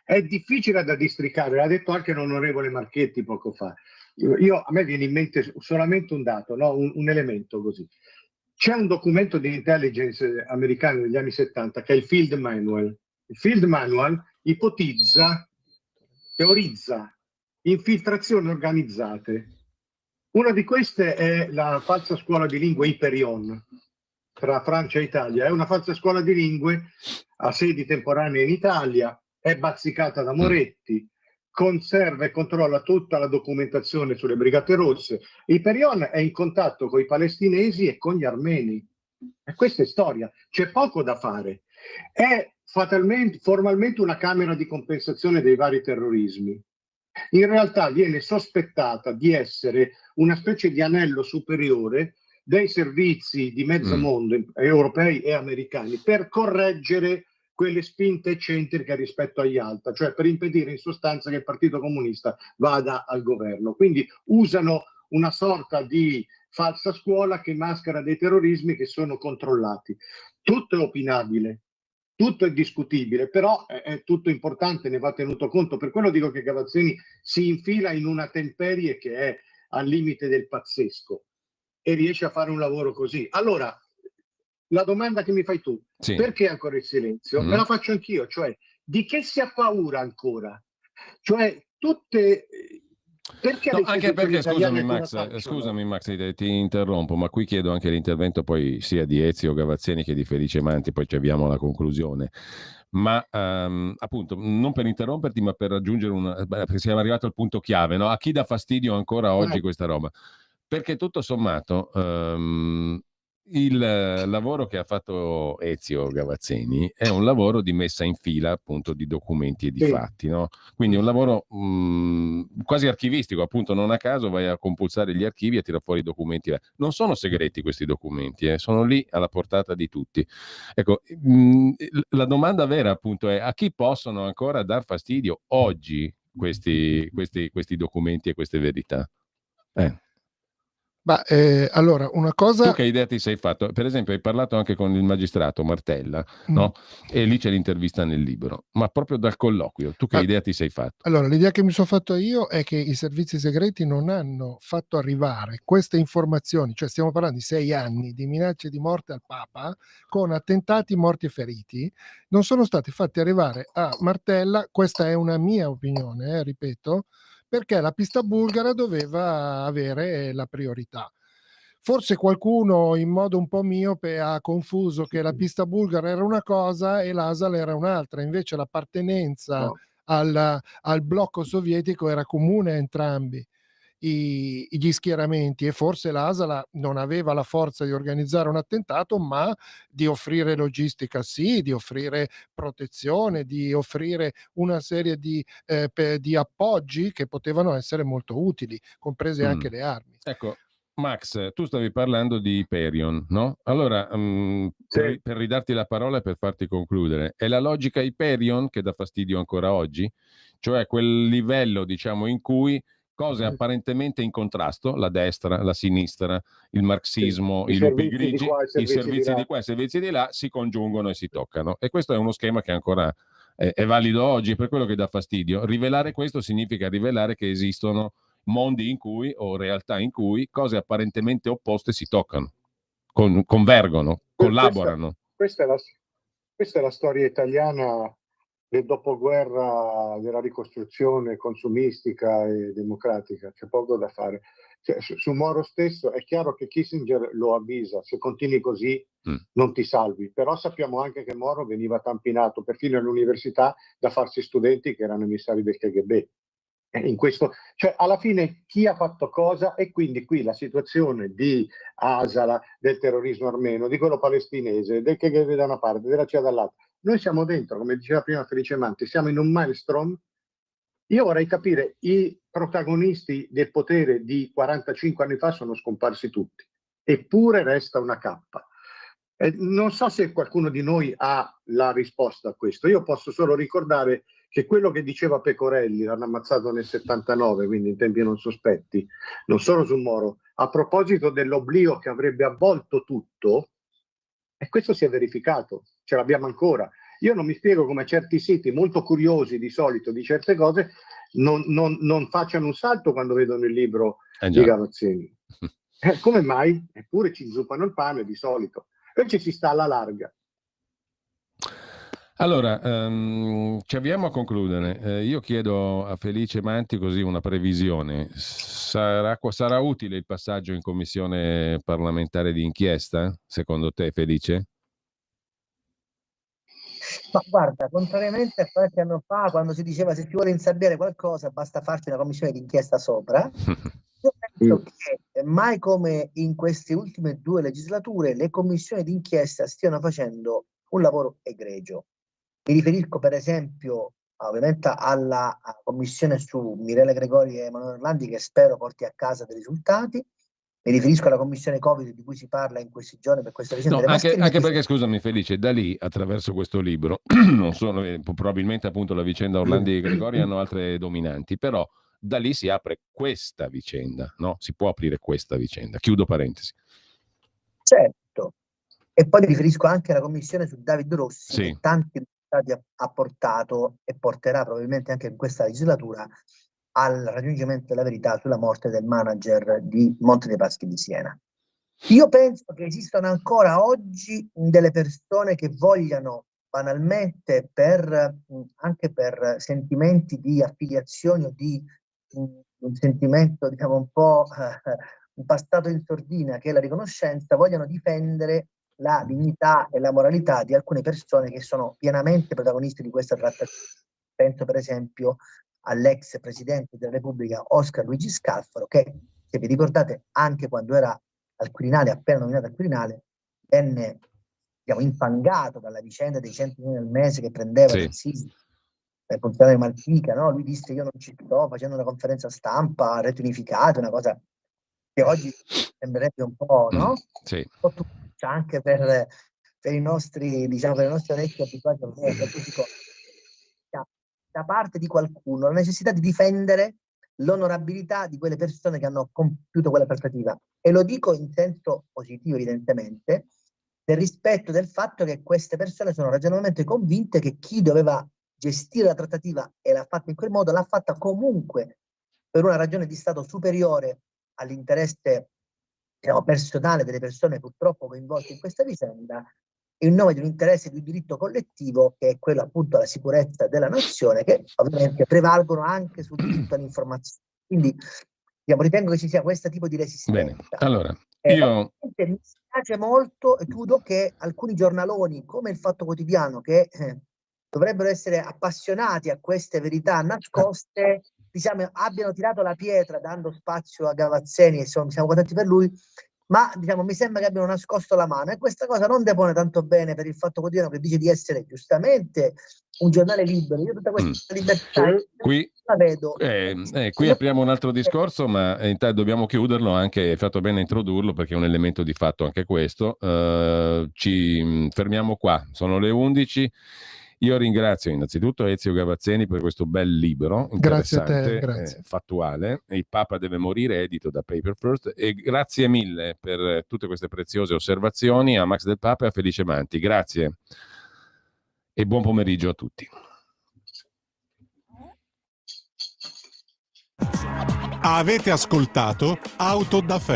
è difficile da districare, l'ha detto anche l'onorevole Marchetti poco fa. A me viene in mente solamente un dato, no? un elemento così. C'è un documento di intelligence americano degli anni 70 che è il Field Manual. Il Field Manual ipotizza, teorizza infiltrazioni organizzate. Una di queste è la falsa scuola di lingue Hyperion tra Francia e Italia. È una falsa scuola di lingue a sedi temporanee in Italia, è bazzicata da Moretti, conserva e controlla tutta la documentazione sulle Brigate Rosse. Hyperion è in contatto con i palestinesi e con gli armeni. E questa è storia, c'è poco da fare. È formalmente una camera di compensazione dei vari terrorismi. In realtà viene sospettata di essere una specie di anello superiore dei servizi di mezzo mondo, europei e americani, per correggere quelle spinte eccentriche rispetto agli altri, cioè per impedire in sostanza che il Partito Comunista vada al governo. Quindi usano una sorta di falsa scuola che maschera dei terrorismi che sono controllati. Tutto è opinabile, tutto è discutibile, però è tutto importante, ne va tenuto conto. Per quello dico che Gavazzini si infila in una temperie che è al limite del pazzesco e riesce a fare un lavoro così. Allora, la domanda che mi fai tu, perché ancora il silenzio? Me la faccio anch'io, cioè di che si ha paura ancora? Cioè tutte... Perché No, anche perché, scusami Max, ti interrompo, ma qui chiedo anche l'intervento poi sia di Ezio Gavazzeni che di Felice Manti, poi ci avviamo alla conclusione. Ma appunto, non per interromperti, ma per raggiungere perché siamo arrivati al punto chiave, no? A chi dà fastidio ancora oggi questa roba? Perché tutto sommato il lavoro che ha fatto Ezio Gavazzeni è un lavoro di messa in fila appunto di documenti e di fatti, no? Quindi è un lavoro quasi archivistico, appunto non a caso vai a compulsare gli archivi e tira fuori i documenti. Non sono segreti questi documenti, sono lì alla portata di tutti. Ecco, la domanda vera appunto è a chi possono ancora dar fastidio oggi questi documenti e queste verità? Allora, una cosa... Tu che idea ti sei fatto? Per esempio, hai parlato anche con il magistrato Martella, no? E lì c'è l'intervista nel libro, ma proprio dal colloquio, tu che idea ti sei fatto? Allora, l'idea che mi sono fatto io è che i servizi segreti non hanno fatto arrivare queste informazioni, cioè stiamo parlando di 6 anni di minacce di morte al Papa, con attentati, morti e feriti, non sono stati fatti arrivare a Martella, questa è una mia opinione, ripeto, perché la pista bulgara doveva avere la priorità. Forse qualcuno in modo un po' miope ha confuso che la pista bulgara era una cosa e l'ASAL era un'altra, invece l'appartenenza al blocco sovietico era comune a entrambi gli schieramenti, e forse l'ASAL non aveva la forza di organizzare un attentato, ma di offrire logistica, sì, di offrire protezione, di offrire una serie di appoggi che potevano essere molto utili, comprese anche le armi. Ecco, Max, tu stavi parlando di Hyperion, no? Allora, per ridarti la parola e per farti concludere, è la logica Hyperion che dà fastidio ancora oggi? Cioè quel livello, diciamo, in cui cose apparentemente in contrasto, la destra, la sinistra, il marxismo, I i lupi servizi di grigi, qua, i i servizi di servizi là. di qua, i servizi di là si congiungono e si toccano. E questo è uno schema che ancora è valido oggi, per quello che dà fastidio. Rivelare questo significa rivelare che esistono mondi in cui, o realtà in cui, cose apparentemente opposte si toccano, convergono, collaborano. Questa è la storia italiana del dopoguerra, della ricostruzione consumistica e democratica, c'è poco da fare. Cioè, su Moro stesso è chiaro che Kissinger lo avvisa, se continui così non ti salvi, però sappiamo anche che Moro veniva tampinato perfino all'università da farsi studenti che erano emissari del KGB. In questo, cioè, alla fine chi ha fatto cosa, e quindi qui la situazione di Asala, del terrorismo armeno, di quello palestinese, del KGB da una parte, della CIA dall'altra. Noi siamo dentro, come diceva prima Felice Manti, siamo in un maelstrom. Io vorrei capire, i protagonisti del potere di 45 anni fa sono scomparsi tutti, eppure resta una cappa. Non so se qualcuno di noi ha la risposta a questo. Io posso solo ricordare che quello che diceva Pecorelli, l'hanno ammazzato nel 79, quindi in tempi non sospetti, non solo su Moro, a proposito dell'oblio che avrebbe avvolto tutto, e questo si è verificato, ce l'abbiamo ancora. Io non mi spiego come certi siti molto curiosi di solito di certe cose non facciano un salto quando vedono il libro di Gavazzeni. Come mai? Eppure ci zuppano il pane di solito. Invece si sta alla larga. Allora, ci avviamo a concludere. Io chiedo a Felice Manti così una previsione. Sarà utile il passaggio in commissione parlamentare di inchiesta, secondo te, Felice? Ma guarda, contrariamente a qualche anno fa, quando si diceva se si vuole insabbiare qualcosa basta farci una commissione di inchiesta sopra, io penso che mai come in queste ultime 2 legislature le commissioni di inchiesta stiano facendo un lavoro egregio. Mi riferisco per esempio ovviamente alla commissione su Mirella Gregori e Emanuele Orlandi, che spero porti a casa dei risultati. Mi riferisco alla commissione Covid di cui si parla in questi giorni per questa vicenda delle mascherine. Anche perché, scusami Felice, da lì, attraverso questo libro, non sono probabilmente appunto la vicenda Orlandi e Gregori hanno altre dominanti, però da lì si apre questa vicenda, no? Si può aprire questa vicenda. Chiudo parentesi. Certo. E poi mi riferisco anche alla commissione su David Rossi, Sì. che tanti risultati ha portato e porterà probabilmente anche in questa legislatura al raggiungimento della verità sulla morte del manager di Monte dei Paschi di Siena. Io penso che esistano ancora oggi delle persone che vogliano banalmente anche per sentimenti di affiliazioni o di un sentimento, diciamo, un po' un passato in sordina, che è la riconoscenza, vogliono difendere la dignità e la moralità di alcune persone che sono pienamente protagonisti di questa trattativa. Penso per esempio all'ex presidente della Repubblica Oscar Luigi Scalfaro, che, se vi ricordate, anche quando era al Quirinale, appena nominato al Quirinale, venne, diciamo, infangato dalla vicenda dei 100.000 al mese che prendeva Sì. del SISI per funzionare Malpica, no? Lui disse: io non ci sto, facendo una conferenza stampa rettificata, una cosa che oggi sembrerebbe un po', no? Sì. Un po' tuccia anche per i nostri, diciamo, per i nostri orecchi abituati a da parte di qualcuno la necessità di difendere l'onorabilità di quelle persone che hanno compiuto quella trattativa. E lo dico in senso positivo, evidentemente, nel rispetto del fatto che queste persone sono ragionevolmente convinte che chi doveva gestire la trattativa e l'ha fatta in quel modo, l'ha fatta comunque per una ragione di Stato superiore all'interesse, diciamo, personale delle persone purtroppo coinvolte in questa vicenda, in nome di un interesse di un diritto collettivo, che è quello appunto alla sicurezza della nazione, che ovviamente prevalgono anche sul diritto all'informazione. Quindi, diciamo, ritengo che ci sia questo tipo di resistenza. Bene, allora, io... Mi spiace molto, e chiudo, che alcuni giornaloni come il Fatto Quotidiano, che dovrebbero essere appassionati a queste verità nascoste, diciamo, abbiano tirato la pietra dando spazio a Gavazzeni, e siamo contenti per lui, ma diciamo, mi sembra che abbiano nascosto la mano, e questa cosa non depone tanto bene per il Fatto Quotidiano, che dice di essere giustamente un giornale libero. Io tutta questa libertà qui la vedo. Qui apriamo un altro discorso, ma intanto dobbiamo chiuderlo. Anche hai fatto bene a introdurlo, perché è un elemento di fatto anche questo. Ci fermiamo qua, sono le 11. Io ringrazio innanzitutto Ezio Gavazzeni per questo bel libro, Grazie a te, interessante, grazie. fattuale. Il Papa deve morire, edito da Paper First. E grazie mille per tutte queste preziose osservazioni a Max Del Papa e a Felice Manti. Grazie e buon pomeriggio a tutti. Avete ascoltato Auto da Fè.